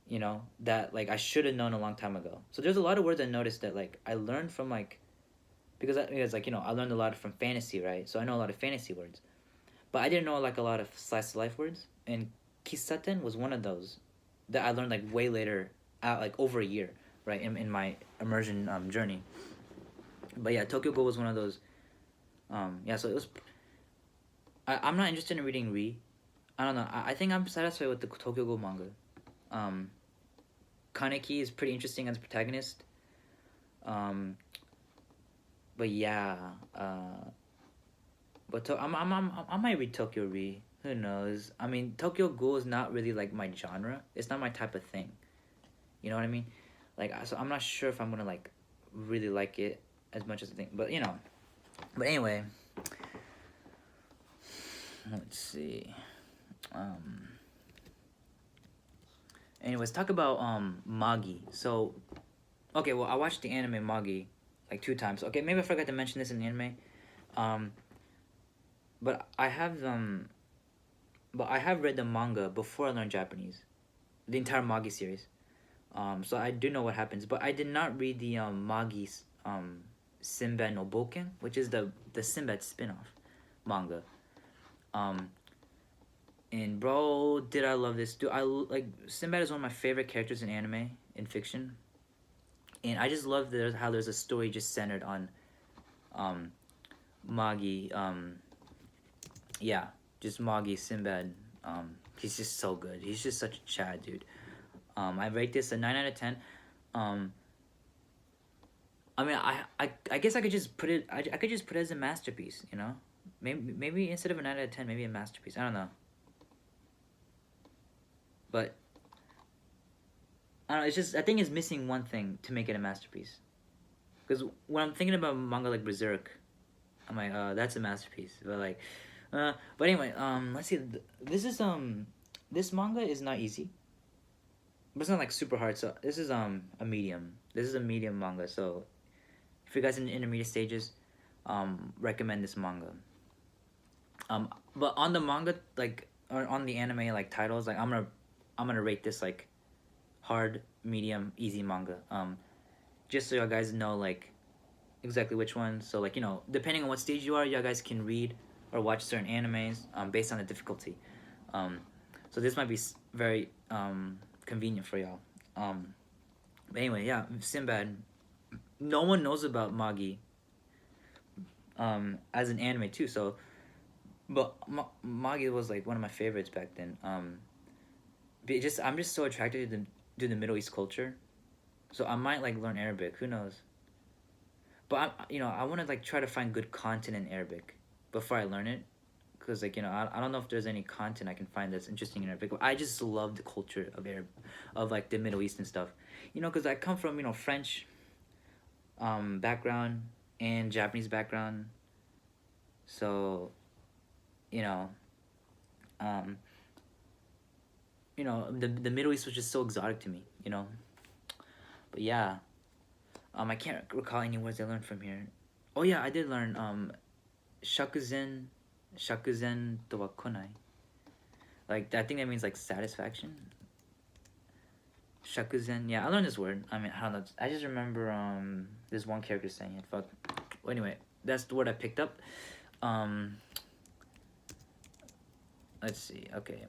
You know, that like I should have known a long time ago. So there's a lot of words I noticed that like I learned from like, because like, you know, I learned a lot from fantasy, right? So I know a lot of fantasy words, but I didn't know like a lot of slice of life words, and kisaten was one of those that I learned like way later, like over a year, right, in my immersion journey. But yeah, Tokyo Ghoul was one of those. Yeah, so it was. I'm not interested in reading Re. I don't know. I think I'm satisfied with the Tokyo Ghoul manga. Kaneki is pretty interesting as a protagonist. But yeah, but I might read Tokyo Re. Who knows? I mean, Tokyo Ghoul is not really like my genre. It's not my type of thing. You know what I mean? Like, so I'm not sure if I'm gonna like really like it as much as I think. But you know. But anyway, let's see. Anyways, talk about Magi. So, okay, well, I watched the anime Magi like 2 times. Okay, maybe I forgot to mention this in the anime. But I have read the manga before I learned Japanese, the entire Magi series. So I do know what happens, but I did not read the Magi's Sindbad no Boken, which is the Sindbad spin-off manga. And bro, did I love this? Dude, I like Sindbad is one of my favorite characters in anime, in fiction. And I just love how there's a story just centered on Magi. Yeah, just Magi Sindbad. He's just so good. He's just such a Chad, dude. I rate this a 9 out of 10. I mean, I guess I could just put it. I could just put it as a masterpiece, you know. Maybe instead of a 9 out of 10, maybe a masterpiece. I don't know. But I don't know. It's just, I think it's missing one thing to make it a masterpiece. Because when I'm thinking about manga like Berserk, I'm like, that's a masterpiece. But like, but anyway, let's see. This manga is not easy, but it's not like super hard. So this is a medium. This is a medium manga. So if you guys in the intermediate stages, recommend this manga. But on the manga, like, or on the anime like titles, like I'm gonna rate this like hard, medium, easy manga. Just so you guys know like exactly which one. So like, you know, depending on what stage you are, you guys can read or watch certain animes based on the difficulty. So this might be very convenient for y'all. But anyway, yeah, Sindbad. No one knows about Magi. as an anime too. So, but Magi was like one of my favorites back then. But I'm just so attracted to the Middle East culture, so I might like learn Arabic. Who knows? But I want to like try to find good content in Arabic before I learn it, because like I don't know if there's any content I can find that's interesting in Arabic. But I just love the culture of of like the Middle East and stuff, because I come from French background and Japanese background, so the Middle East was just so exotic to me, but yeah, I can't recall any words I learned from here. Oh yeah, I did learn shakuzen to wa konai. Like I think that means like satisfaction. Shakuzen, yeah, I learned this word. I mean, I don't know. I just remember this one character saying it. Fuck. Well, anyway, that's the word I picked up. Let's see. Okay,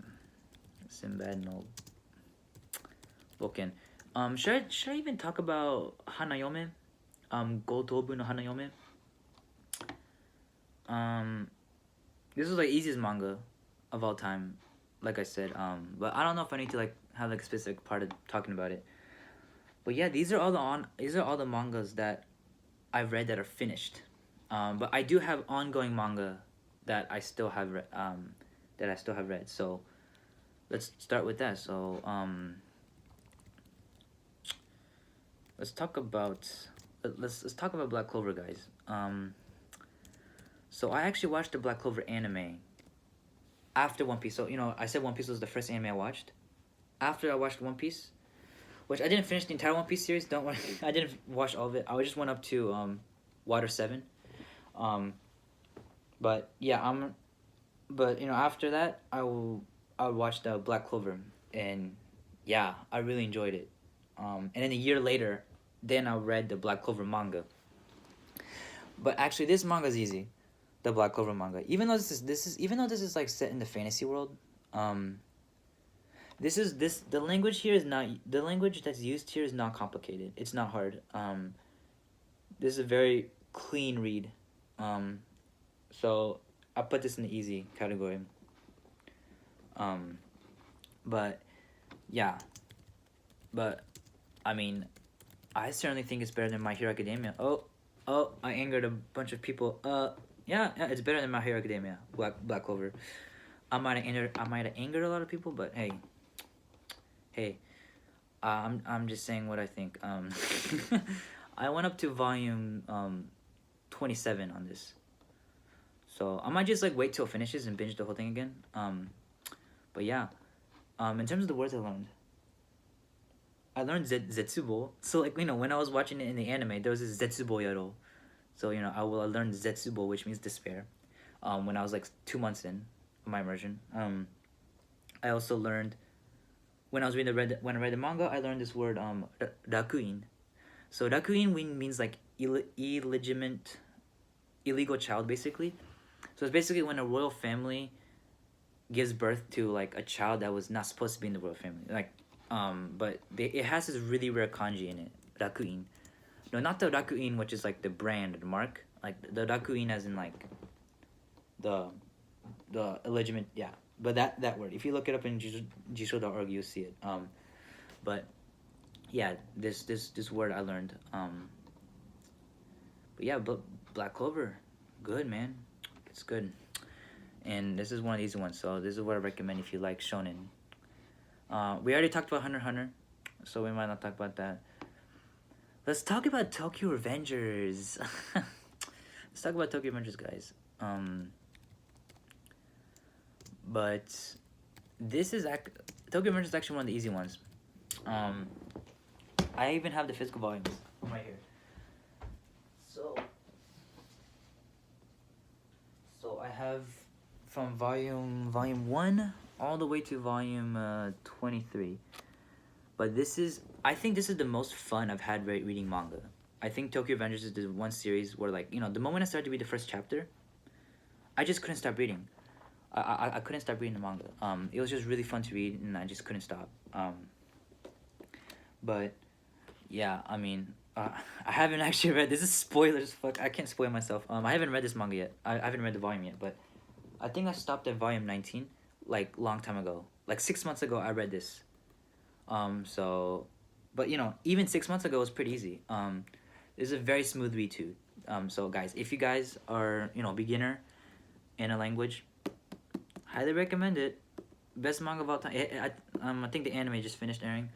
Sindbad no Boken. Should I even talk about Hanayome? Go Tobu no Hanayome. This was like easiest manga of all time, like I said. But I don't know if I need to like have like a specific part of talking about it. But yeah, these are all the mangas that I've read that are finished. But I do have ongoing manga that I still have read. So let's start with that. So let's talk about Black Clover, guys. So I actually watched the Black Clover anime after One Piece. So I said One Piece was the first anime I watched. After I watched One Piece, which I didn't finish the entire One Piece series. Don't worry, I didn't watch all of it. I just went up to Water 7. But yeah, but after that I'll watch the Black Clover, and yeah, I really enjoyed it. And then a year later, then I read the Black Clover manga. But actually, this manga is easy, the Black Clover manga. Even though this is like set in the fantasy world, the language here is not, the language that's used here is not complicated. It's not hard. This is a very clean read. So I put this in the easy category. But yeah, but I mean, I certainly think it's better than My Hero Academia. Oh, I angered a bunch of people. Yeah, it's better than My Hero Academia. Black Clover. I might have angered a lot of people, but hey, I'm just saying what I think. I went up to volume 27 on this, so I might just like wait till it finishes and binge the whole thing again. But yeah, in terms of the words I learned Zetsubo. So like when I was watching it in the anime, there was this Zetsubo Yaro. So I learned Zetsubo, which means despair. When I was like 2 months in my immersion. I also learned when I read the manga, I learned this word rakuin. So rakuin means like illegal child, basically. So it's basically when a royal family gives birth to like a child that was not supposed to be in the royal family, like but it has this really rare kanji in it, rakuin. No, not the rakuin which is like the brand or the mark, like the rakuin as in like the illegitimate, yeah. But that word, if you look it up in jisho.org, you'll see it. But yeah, this word I learned. But yeah, but Black Clover, good, man. It's good. And this is one of these ones, so this is what I recommend if you like shonen. We already talked about Hunter x Hunter, so we might not talk about that. Let's talk about Tokyo Revengers. Let's talk about Tokyo Revengers, guys. But Tokyo Revengers is actually one of the easy ones. I even have the physical volumes right here. So I have from volume 1 all the way to volume 23. But I think this is the most fun I've had reading manga. I think Tokyo Revengers is the one series where like, the moment I started to read the first chapter, I just couldn't stop reading. I couldn't stop reading the manga. It was just really fun to read, and I just couldn't stop. But yeah, I mean, I haven't actually read. This is spoilers. Fuck, I can't spoil myself. I haven't read this manga yet. I haven't read the volume yet, but I think I stopped at volume 19, like long time ago. Like 6 months ago, I read this. So, but you know, even 6 months ago was pretty easy. This is a very smooth read too. So guys, if you guys are beginner in a language, highly recommend it. Best manga of all time. I think the anime just finished airing.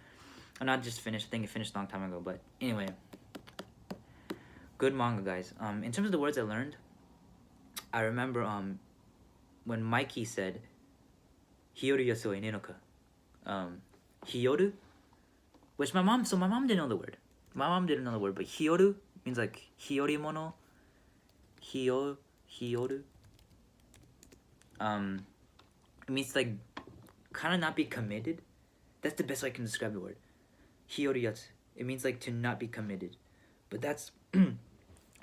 Or not just finished. I think it finished a long time ago. But anyway, good manga, guys. In terms of the words I learned, I remember when Mikey said, "Hioru yasu wa ine no ka." Hioru, which my mom didn't know the word. My mom didn't know the word, but hioru means like hiorimono. Hioru. It means like kind of not be committed. That's the best way I can describe the word. Hioru yatsu. It means like to not be committed. But that's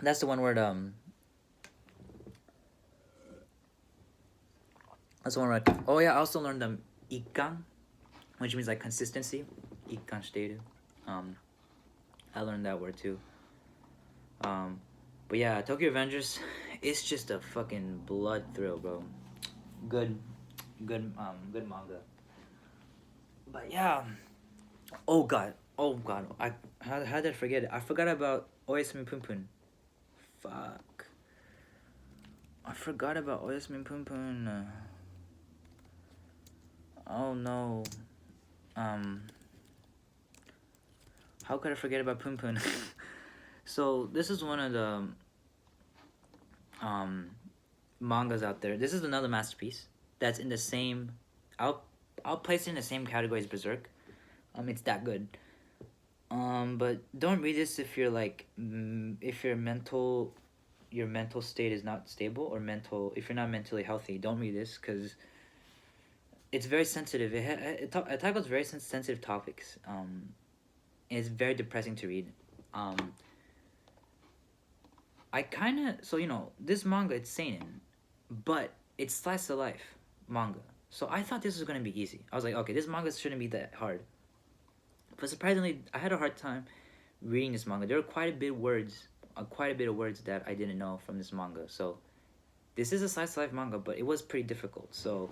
that's the one word that's the one word. Oh yeah, I also learned ikkan, which means like consistency. Ikkan shiteru. I learned that word too. But yeah, Tokyo Avengers, it's just a fucking blood thrill, bro. Good manga. But yeah, oh god, how did I forget it? I forgot about Oyasumi Punpun. Fuck, I forgot about Oyasumi Punpun. Oh no, how could I forget about Punpun? So this is one of the mangas out there. This is another masterpiece that's in the same. I'll place it in the same category as Berserk. It's that good. But don't read this if you're like, if your mental state is not stable, or if you're not mentally healthy. Don't read this because it's very sensitive. It tackles very sensitive topics. It's very depressing to read. I kind of, so this manga, it's seinen, but it's slice of life manga. So I thought this was gonna be easy. I was like, okay, this manga shouldn't be that hard. But surprisingly, I had a hard time reading this manga. There were quite a bit of words that I didn't know from this manga. So this is a slice of life manga, but it was pretty difficult. So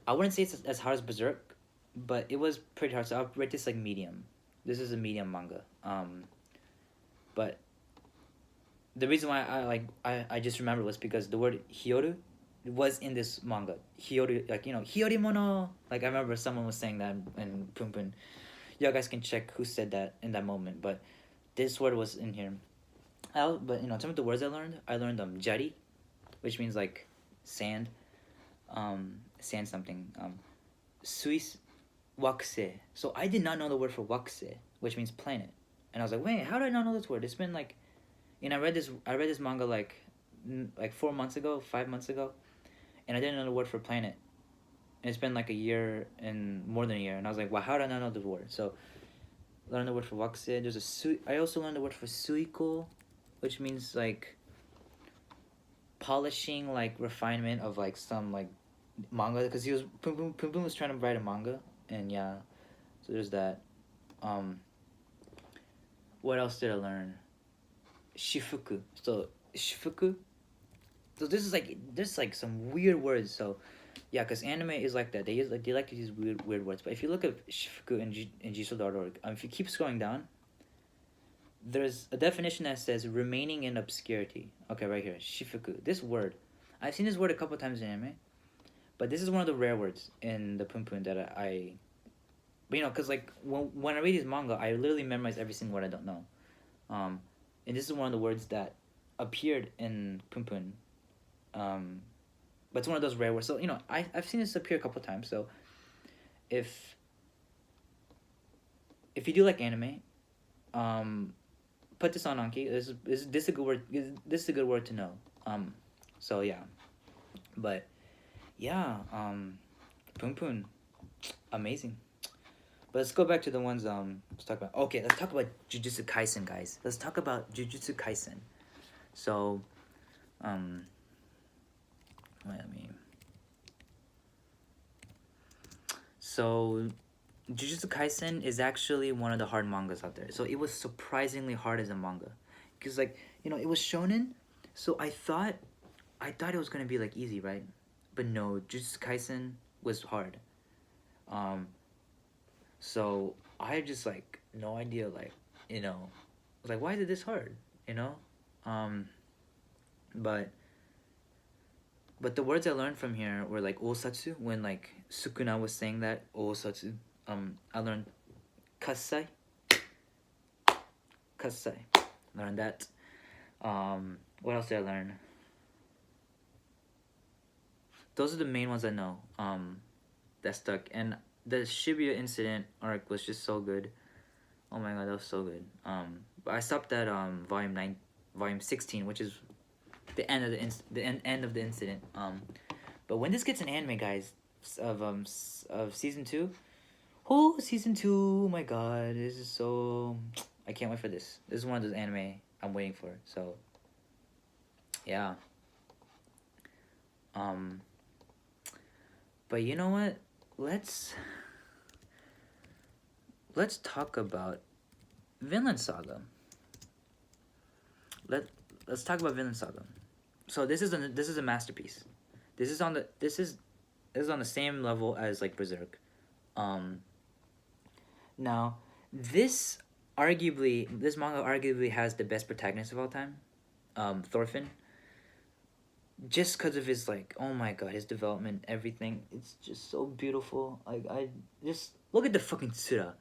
I wouldn't say it's as hard as Berserk, but it was pretty hard. So I'll rate this like medium. This is a medium manga. But the reason why I just remembered was because the word hioru was in this manga. Hioru, like, hiorimono. Like, I remember someone was saying that in Punpun. You guys can check who said that in that moment. But this word was in here. But, in terms of the words I learned jari, which means, like, sand. Sand something. Suis wakse. So I did not know the word for wakse, which means planet. And I was like, wait, how did I not know this word? It's been, like... I read this manga like 4 months ago, 5 months ago, and I didn't know the word for planet. And it's been like a year and more than a year, and I was like, wow, how did I not know the word? So, learned the word for wakse. I also learned the word for suiko, which means like polishing, like refinement of like some like manga, because Punpun was trying to write a manga, and yeah, so there's that. What else did I learn? Shifuku. So shifuku. So this is like there's like some weird words. So yeah, because anime is like that. They like to use weird words. But if you look at shifuku in jisoo.org, if you keep scrolling down, there's a definition that says remaining in obscurity. Okay, right here, shifuku. This word, I've seen this word a couple times in anime, but this is one of the rare words in the Punpun that I but because like when I read these manga, I literally memorize every single word I don't know. And this is one of the words that appeared in Punpun. But it's one of those rare words. So, I've seen this appear a couple times. So, if you do like anime, put this on Anki. This is a good word. This is a good word to know. So yeah. But yeah, Punpun, amazing. But let's go back to the ones let's talk about. Okay, let's talk about Jujutsu Kaisen, guys. Let's talk about Jujutsu Kaisen. So, So, Jujutsu Kaisen is actually one of the hard mangas out there. So it was surprisingly hard as a manga, because like it was shonen, so I thought it was gonna be like easy, right? But no, Jujutsu Kaisen was hard. So I had just like no idea, like I was like, why is it this hard? But the words I learned from here were like osatsu, when like Sukuna was saying that osatsu. I learned kasai. Learned that. What else did I learn? Those are the main ones I know. That stuck. And the Shibuya incident arc was just so good. Oh my god, that was so good. But I stopped at volume 16, which is the end of the end of the incident. But when this gets an anime, guys, of season 2. Oh, season 2! Oh my god, this is so... I can't wait for this. This is one of those anime I'm waiting for. So, yeah. But you know what? Let's talk about Vinland Saga. Let's talk about Vinland Saga. So this is a masterpiece. This is on the same level as like Berserk. Now this manga arguably has the best protagonist of all time, Thorfinn. Just because of his like, oh my god, his development, everything, it's just so beautiful. Like I just look at the fucking tsura.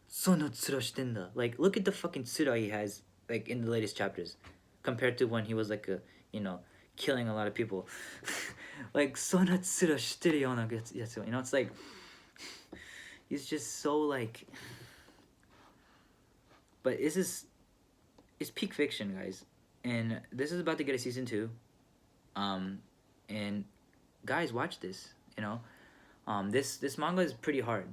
Sono tsura shitenda. Like look at the fucking tsura he has like in the latest chapters, compared to when he was like killing a lot of people. Like sono tsura shiteru yona yatsu. It's like he's just so like. But it's peak fiction, guys, and this is about to get a season 2. And guys, watch this. This manga is pretty hard.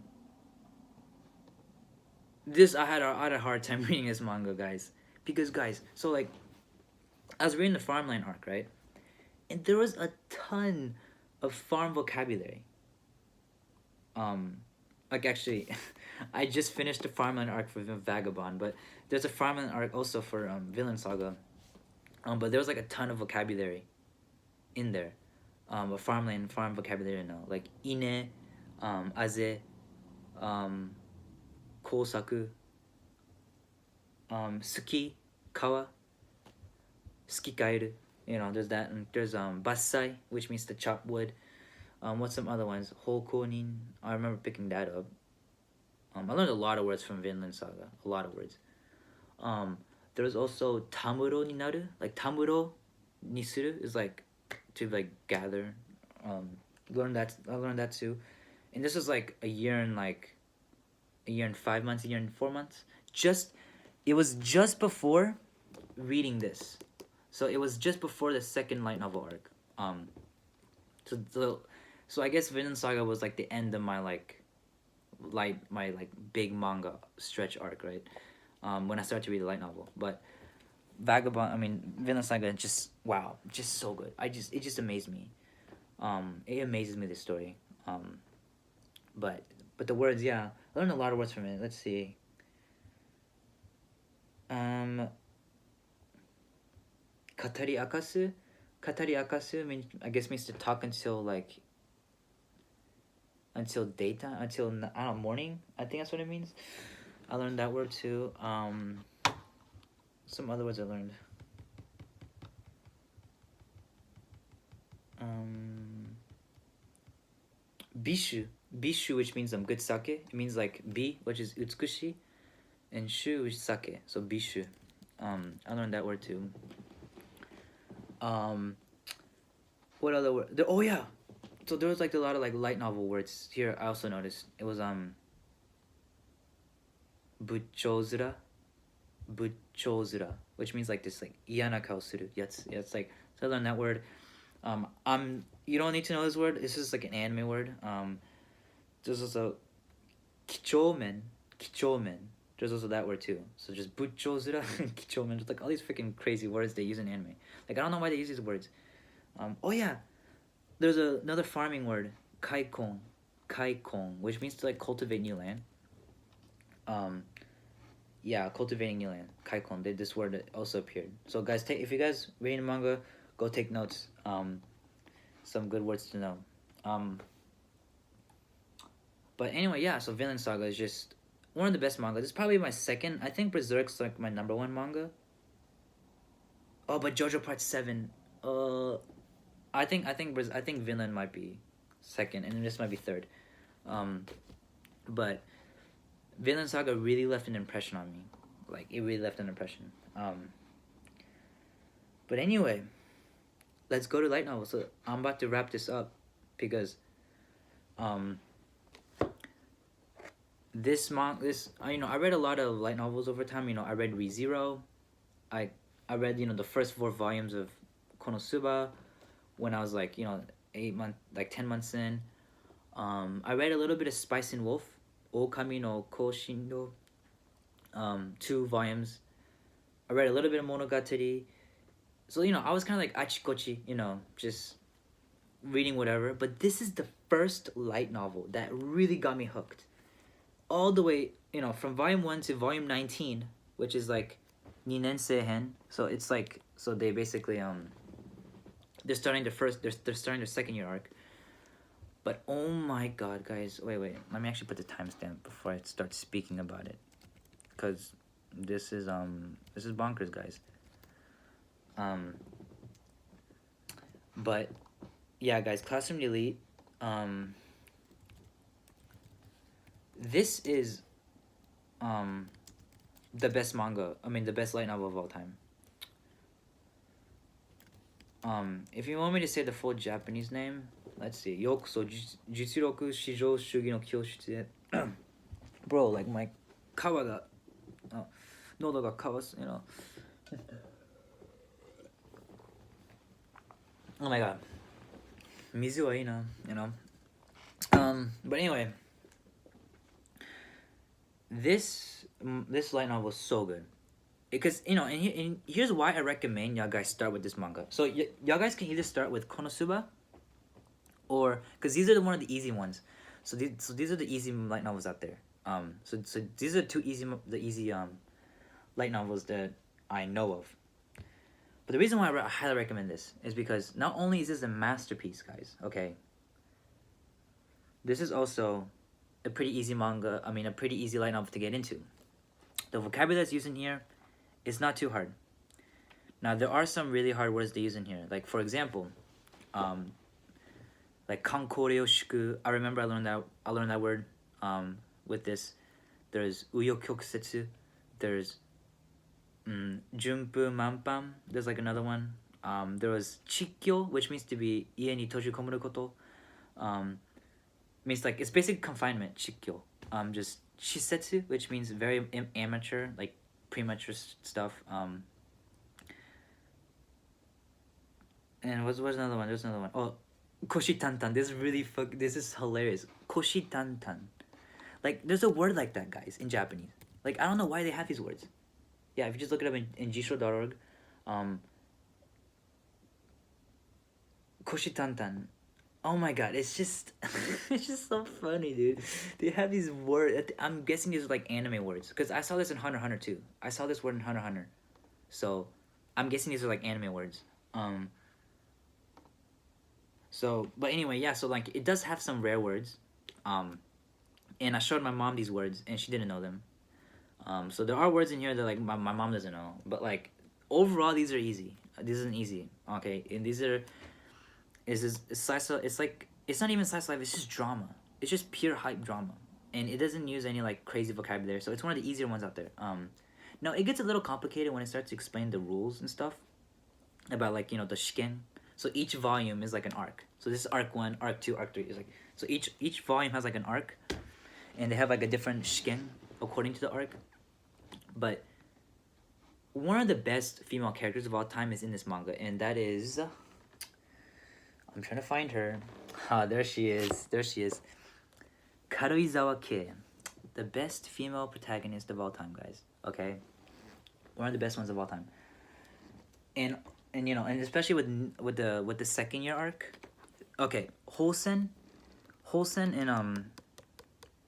I had a hard time reading this manga, guys, because guys, so like, I was reading the farmland arc, right, and there was a ton of farm vocabulary. Like actually, I just finished the farmland arc for Vagabond, but there's a farmland arc also for Vinland Saga. But there was like a ton of vocabulary in there. A farm vocabulary now, like ine, aze, kosaku, suki, kawa, skikaeru. There's that, and there's bassai, which means to chop wood. What's some other ones? Hokonin. I remember picking that up. I learned a lot of words from Vinland Saga. A lot of words. There was also tamuro ni naru. Like tamuro ni suru is like to like gather. I learned that too. And this was like a year and 5 months, a year and 4 months. It was just before reading this. So it was just before the second light novel arc. So I guess Vinland Saga was like the end of my big manga stretch arc, right? When I started to read the light novel. But Vinland Saga, just wow, just so good. It just amazed me. It amazes me, this story. But the words, yeah, I learned a lot of words from it. Let's see. Katari akasu. Katari akasu I guess means to talk until daytime, until I don't know, morning. I think that's what it means. I learned that word too. Some other words I learned. Bishu, which means good sake. It means like bi, which is utsukushi, and shu, which is sake. So bishu. I learned that word too. What other word? Oh yeah. So there was like a lot of like light novel words here. I also noticed it was buchozura, which means like this like iyana kao suru. Yes, it's like, so I learned that word. You don't need to know this word. It's just like an anime word. There's also kichomen. There's also that word too. So just buchozura and kichomen. Just like all these freaking crazy words they use in anime. Like I don't know why they use these words. Oh yeah, there's another farming word, kaikon, which means to like cultivate new land. Yeah, cultivating new land. Kaikon. This word also appeared. So guys, if you guys reading manga, go take notes. Some good words to know. But anyway, yeah. So Vinland Saga is just one of the best manga. This is probably my second. I think Berserk's like my number one manga. Oh, but JoJo Part 7. I think Vinland might be second, and this might be third. But Vinland Saga really left an impression on me. Like, it really left an impression. But anyway, let's go to light novel. So I'm about to wrap this up because I read a lot of light novels over time. I read ReZero. I read the first 4 volumes of Konosuba when I was like 10 months in. I read a little bit of Spice and Wolf, Okami no Koshindo, 2 volumes. I read a little bit of Monogatari. So I was kind of like achikochi, just reading whatever. But this is the first light novel that really got me hooked, all the way from volume 1 to volume 19, which is like Ninen Seihen. So it's like, so they basically they're starting they're starting their second year arc. But oh my god, guys, wait, let me actually put the timestamp before I start speaking about it, because this is bonkers, guys. But yeah, guys, Classroom Elite, this is the best manga, the best light novel of all time. If you want me to say the full Japanese name, let's see. Yokuso Jutsuroku Shijou Shugi no Kyoshitsu e. Bro, like my kawa ga, nodo ga kawas, Oh my god. Mizu wa ii na, But anyway, this light novel is so good. Because, and here's why I recommend y'all guys start with this manga. So, y'all guys can either start with Konosuba, or, because these are one of the easy ones. So these are the easy light novels out there. So these are the easy light novels that I know of. But the reason why I highly recommend this is because not only is this a masterpiece, guys, okay, this is also a pretty easy manga, a pretty easy light novel to get into. The vocabulary that's used in here, it's not too hard. Now, there are some really hard words they use in here. Like, for example, like kankoreo shiku. I remember I learned that word with this. There's uyokyoksetsu. There's junpu manpan. There's like another one. There was chikyo, which means to be ie ni tojikomuru koto. Means like, it's basically confinement, chikyo. Just shisetsu, which means very amateur, like premature stuff. And what's another one? There's another one. Oh, koshi tantan. This is hilarious. Koshi tantan. Like, there's a word like that, guys, in Japanese. Like, I don't know why they have these words. Yeah, if you just look it up in jisho.org, koshi tantan. Oh my god, it's just it's just so funny, dude. They have these words. I'm guessing these are like anime words, because I saw this in Hunter x Hunter too. I saw this word in Hunter x Hunter, so I'm guessing these are like anime words. So, but anyway, yeah. So like, it does have some rare words, and I showed my mom these words, and she didn't know them. So there are words in here that like my mom doesn't know, but like overall, these are easy. This isn't easy, okay? And these are. It's like, it's not even slice of life, it's just drama. It's just pure hype drama. And it doesn't use any like crazy vocabulary, so it's one of the easier ones out there. Now it gets a little complicated when it starts to explain the rules and stuff about like, the shiken. So each volume is like an arc. So this is arc 1, arc 2, arc 3. It's like, so each volume has like an arc, and they have like a different shiken according to the arc. But one of the best female characters of all time is in this manga, and that is, I'm trying to find her. There she is. Karuizawa Kei. The best female protagonist of all time, guys. Okay? One of the best ones of all time. And especially with the second year arc. Okay, Holsen and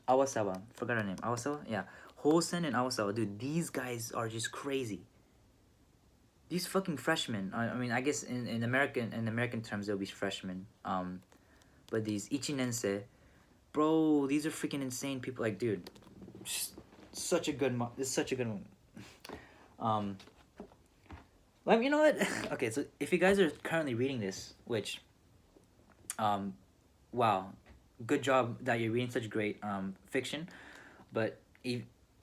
Awasawa. Forgot her name. Awasawa? Yeah. Hosen and Awasawa, dude, these guys are just crazy. These fucking freshmen. I mean, I guess in American terms they'll be freshmen. But these Ichinense, bro, these are freaking insane people. Like, dude, such a good. It's such a good one. Like, you know what? Okay, so if you guys are currently reading this, which, wow, good job that you're reading such great fiction, but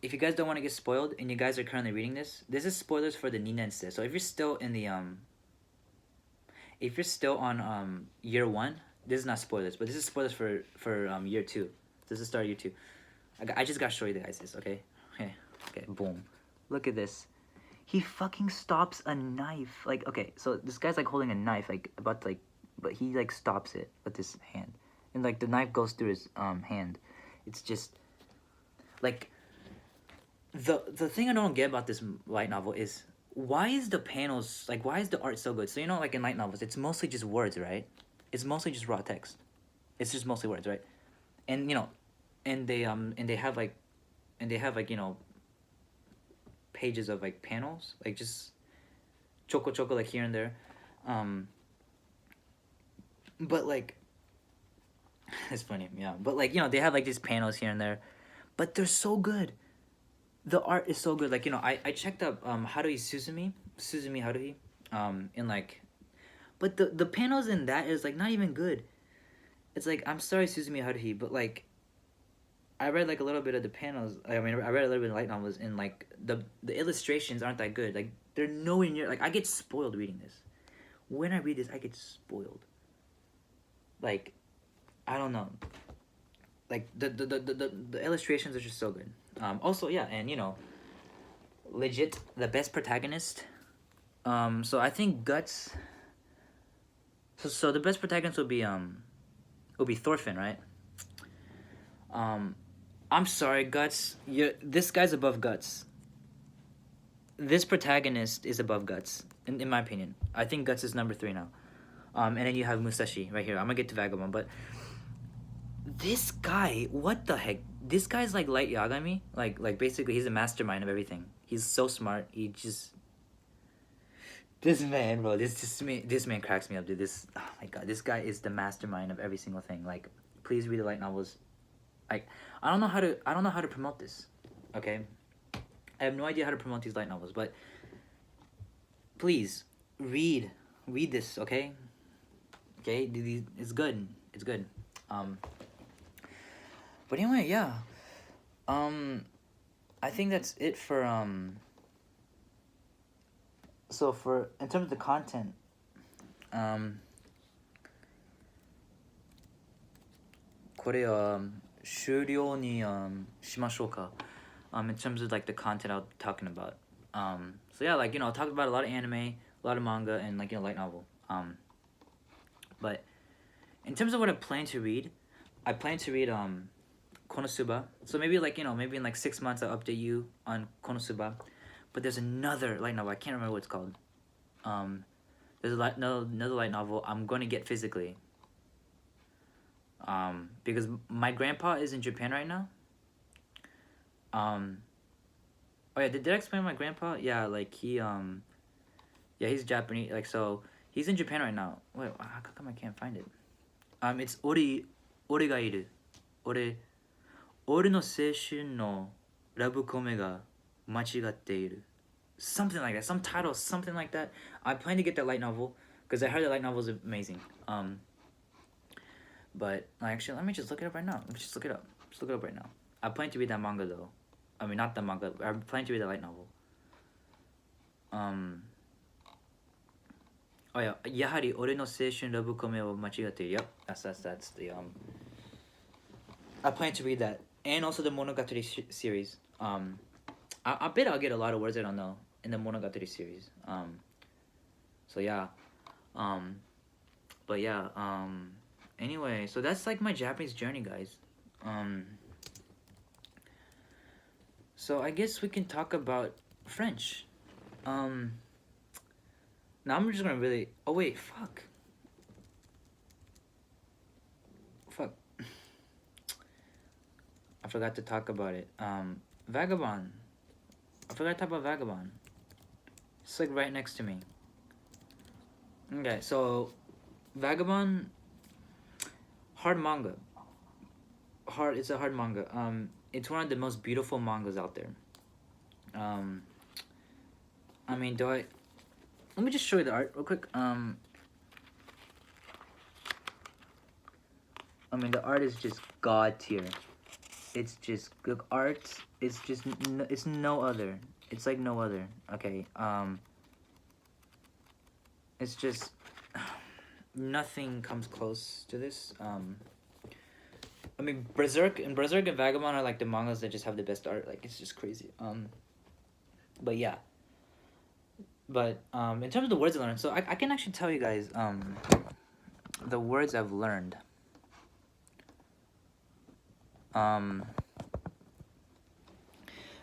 if you guys don't want to get spoiled and you guys are currently reading this is spoilers for the Ninense. So if you're still in the if you're still on year 1, this is not spoilers, but this is spoilers for year 2. This is start of year 2. I just gotta show you guys this, okay? Okay, boom. Look at this. He fucking stops a knife. Like, okay, so this guy's like holding a knife, like about to, like, but he like stops it with his hand, and like the knife goes through his hand. It's just like. The thing I don't get about this light novel is why is the panels, like, why is the art so good? So, you know, like in light novels, it's mostly just words, right? It's mostly just raw text. It's just mostly words, right? And, you know, and they have like, you know, pages of like panels, like just choco like here and there. But like, it's funny, yeah. But like, you know, they have like these panels here and there, but they're so good. The art is so good. Like, you know, I checked up Haruhi Suzumi Haruhi in like, but the panels in that is like not even good. It's like, I'm sorry Suzumi Haruhi, but like I read like a little bit of the panels. I mean, I read a little bit of light novels, and like the illustrations aren't that good. Like, they're nowhere near. Like, I get spoiled reading this. When I read this, I get spoiled. Like, I don't know. Like the illustrations are just so good. Also, yeah, and you know, legit the best protagonist. So I think Guts. So the best protagonist will be Thorfinn, right? I'm sorry, Guts. This guy's above Guts. This protagonist is above Guts, in my opinion. I think Guts is number 3 now. And then you have Musashi right here. I'm gonna get to Vagabond, but this guy, what the heck? This guy's like Light Yagami. Like basically, he's a mastermind of everything. He's so smart. He just... This man, bro. This man cracks me up, dude. Oh my god. This guy is the mastermind of every single thing. Like, please read the light novels. Like, I don't know how to promote this. Okay? I have no idea how to promote these light novels, but please read this, okay? Okay? It's good. It's good. But anyway, yeah. I think that's it for so for in terms of the content, これ終了にしましょうか. In terms of like the content I was talking about. So yeah, like, you know, I talked about a lot of anime, a lot of manga, and like, you know, light novel. But in terms of what I plan to read, I plan to read Konosuba. So maybe like, you know, maybe in like 6 months I'll update you on Konosuba. But there's another light novel. I can't remember what it's called. There's another light novel I'm going to get physically. Because my grandpa is in Japan right now. Oh yeah, did I explain my grandpa? Yeah, like he yeah, he's Japanese. Like, so he's in Japan right now. Wait, how come I can't find it? It's ore ga iru. Ore no seishun no rabu kome ga machigatte iru. Something like that. Some title, something like that. I plan to get that light novel because I heard the light novel is amazing. But actually, let me just look it up right now. Let's just look it up. Just look it up right now. I plan to read that manga though. I mean, not the manga. I plan to read the light novel. Oh yeah, やはり俺の青春ラブコメを間違っている. Yep, that's the I plan to read that, and also the Monogatari series. I bet I'll get a lot of words I don't know in the Monogatari series. So yeah, but yeah, anyway, so that's like my Japanese journey, guys. So I guess we can talk about French. Now I'm just gonna really... Oh wait, fuck. I forgot to talk about it. Vagabond. I forgot to talk about Vagabond. It's like right next to me. Okay, so Vagabond, hard manga. It's a hard manga. It's one of the most beautiful mangas out there. I mean, let me just show you the art real quick. I mean, the art is just god tier. It's just the art. It's just it's no other. It's like no other. Okay. It's just nothing comes close to this. I mean, Berserk and Vagabond are like the mangas that just have the best art. Like, it's just crazy. But yeah. But in terms of the words I learned, so I can actually tell you guys the words I've learned.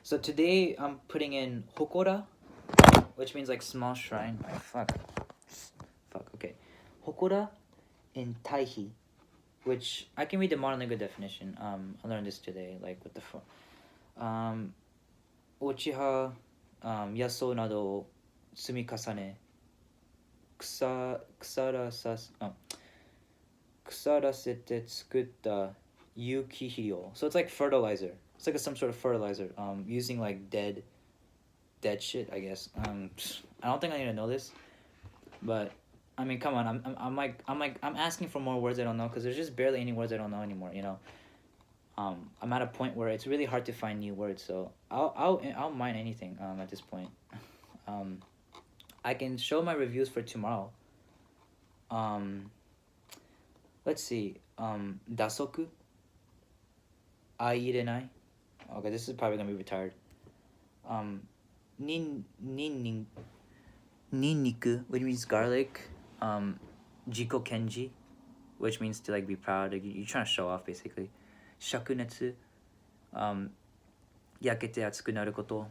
So today I'm putting in Hokora, which means like small shrine. Oh, fuck. Okay. Hokora and Taihi, which I can read the modern language definition. I learned this today, like with the Ochiha, Yaso nado tsumikasane, kusarasete tsukutta yukihiro. So it's like fertilizer. It's like some sort of fertilizer. Using like dead shit, I guess. I don't think I need to know this, but I mean, come on. I'm asking for more words I don't know because there's just barely any words I don't know anymore. You know. I'm at a point where it's really hard to find new words, so I'll mine anything. At this point, I can show my reviews for tomorrow. Let's see. Dasoku. Airenai. Okay, this is probably gonna be retired. Ninniku, which means garlic. Jiko Kenji, which means to like be proud. Like, you're trying to show off, basically. Shakunetsu. Yakete atsuku naru koto.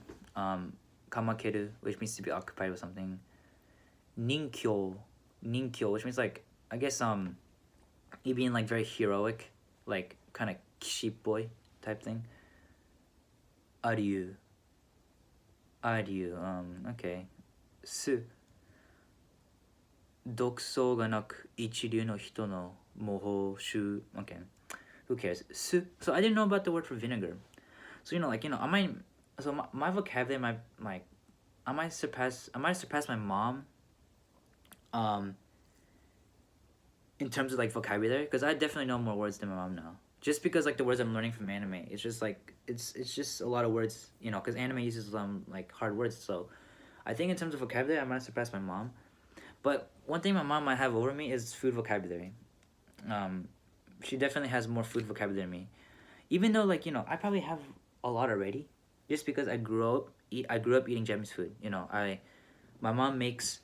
Kamakeru, which means to be occupied with something. Ninkyo, which means like, I guess you being like very heroic, like kind of sheep boy type thing. Aryu, okay. Su, dokso ga naku ichiryu no hito no moho shu. Okay, who cares? Su. So I didn't know about the word for vinegar. So I might. So my vocabulary, I might surpass my mom. In terms of like vocabulary, because I definitely know more words than my mom now. Just because like the words I'm learning from anime, it's just like it's just a lot of words, because anime uses like hard words. So I think in terms of vocabulary, I might surpass my mom. But one thing my mom might have over me is food vocabulary. She definitely has more food vocabulary than me, even though like I probably have a lot already, just because I grew up eating Japanese food. My mom makes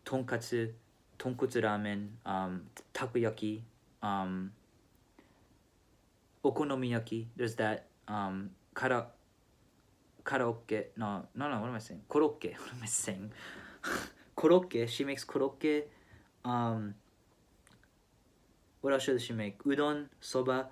tonkotsu ramen, takoyaki, okonomiyaki. There's that. Karaoke. No. What am I saying? Korokke. What am I saying? Korokke. She makes korokke. What else does she make? Udon, soba.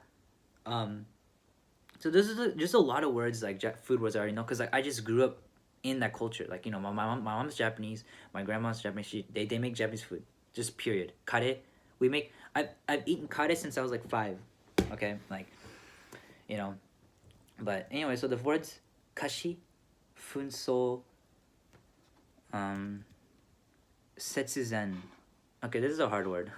So this is just a lot of words like food words I already know, because like I just grew up in that culture. Like my mom's Japanese, my grandma's Japanese. They make Japanese food. Just period. Kare. I've eaten kare since I was like 5. Okay, like But anyway, so the words kashi, funso, setsuzen. Okay, this is a hard word.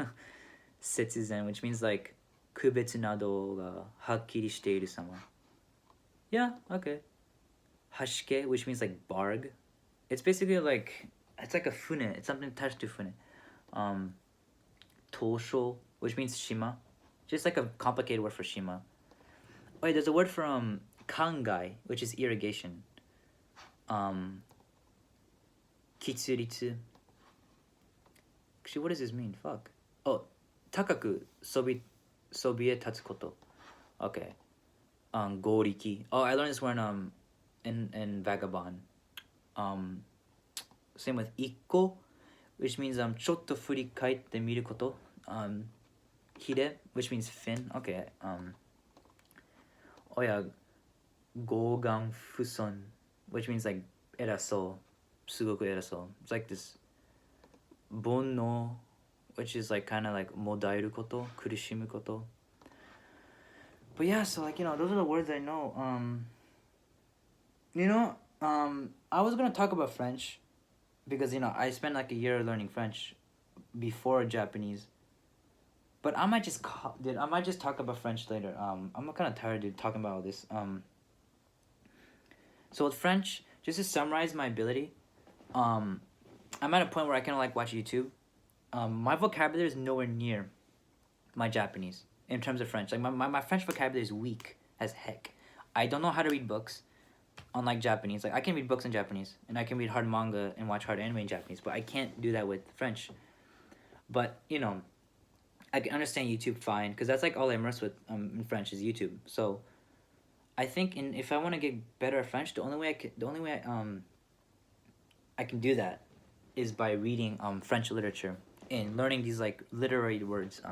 Setsuzen, which means like kubetsu nado ga hakkiri shiteiru sama. Yeah, okay. Hashike, which means like barg. It's basically like, it's like a fune. It's something attached to fune. Tosho, which means shima. Just like a complicated word for shima. Wait, there's a word for kangai, which is irrigation. Kitsuritsu. Actually, what does this mean? Fuck. Oh, takaku sobie tatsu koto. Okay. Goriki. Oh, I learned this word in Vagabond. Same with ikko, which means chotto furikaite miru koto. Hide, which means fin. Okay. gogan fuson, which means like eraso, sugoku eraso. It's like this bonno, which is like kind of like modairu koto, kurishimu koto. But yeah, so like, you know, those are the words I know. I was gonna talk about French because, you know, I spent like a year learning French before Japanese. But I might just talk about French later. I'm kind of tired, dude, talking about all this. So with French, just to summarize my ability, I'm at a point where I kind of like watch YouTube. My vocabulary is nowhere near my Japanese in terms of French. Like my French vocabulary is weak as heck. I don't know how to read books, unlike Japanese. Like I can read books in Japanese, and I can read hard manga and watch hard anime in Japanese, but I can't do that with French. But, you know, I can understand YouTube fine, because that's like all I immerse with in French is YouTube. So I think if I want to get better at French, the only way I can do that is by reading French literature and learning these like literary words.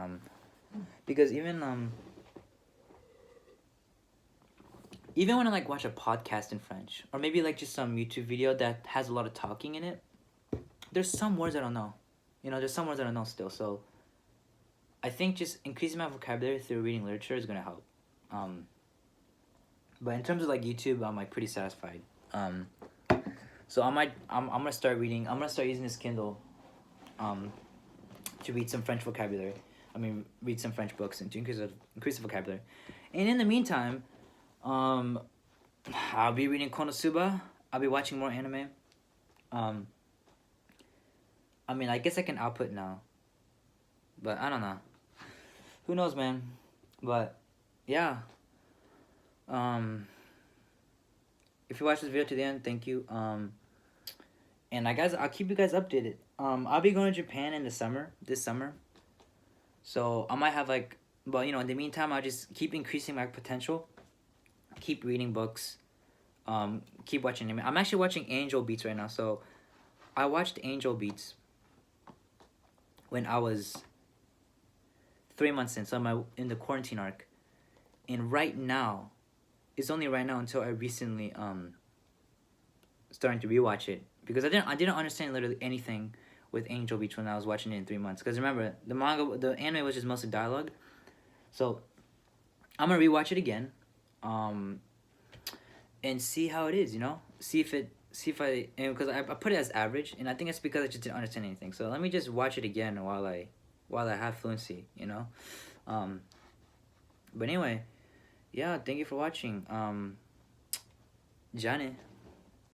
Because even when I like watch a podcast in French, or maybe like just some YouTube video that has a lot of talking in it, there's some words I don't know. You know, there's some words I don't know still. So I think just increasing my vocabulary through reading literature is gonna help. But in terms of like YouTube, I'm like pretty satisfied. So I'm gonna start reading. I'm gonna start using this Kindle, to read some French vocabulary. Read some French books and to increase the vocabulary. And in the meantime, I'll be reading Konosuba. I'll be watching more anime. I guess I can output now, but I don't know. Who knows, man? But yeah. If you watch this video to the end, thank you. And I'll keep you guys updated. I'll be going to Japan in this summer. So I might have like, but you know, in the meantime, I'll just keep increasing my potential. Keep reading books. Keep watching anime. I'm actually watching Angel Beats right now. So I watched Angel Beats when I was 3 months in. So I'm in the quarantine arc. And right now, it's only right now until I recently starting to rewatch it, because I didn't understand literally anything with Angel Beats when I was watching it in 3 months. Because remember, the anime was just mostly dialogue. So I'm gonna rewatch it again, and see how it is. You know, because I put it as average, and I think it's because I just didn't understand anything. So let me just watch it again while I have fluency. You know, but anyway, yeah. Thank you for watching. じゃあね。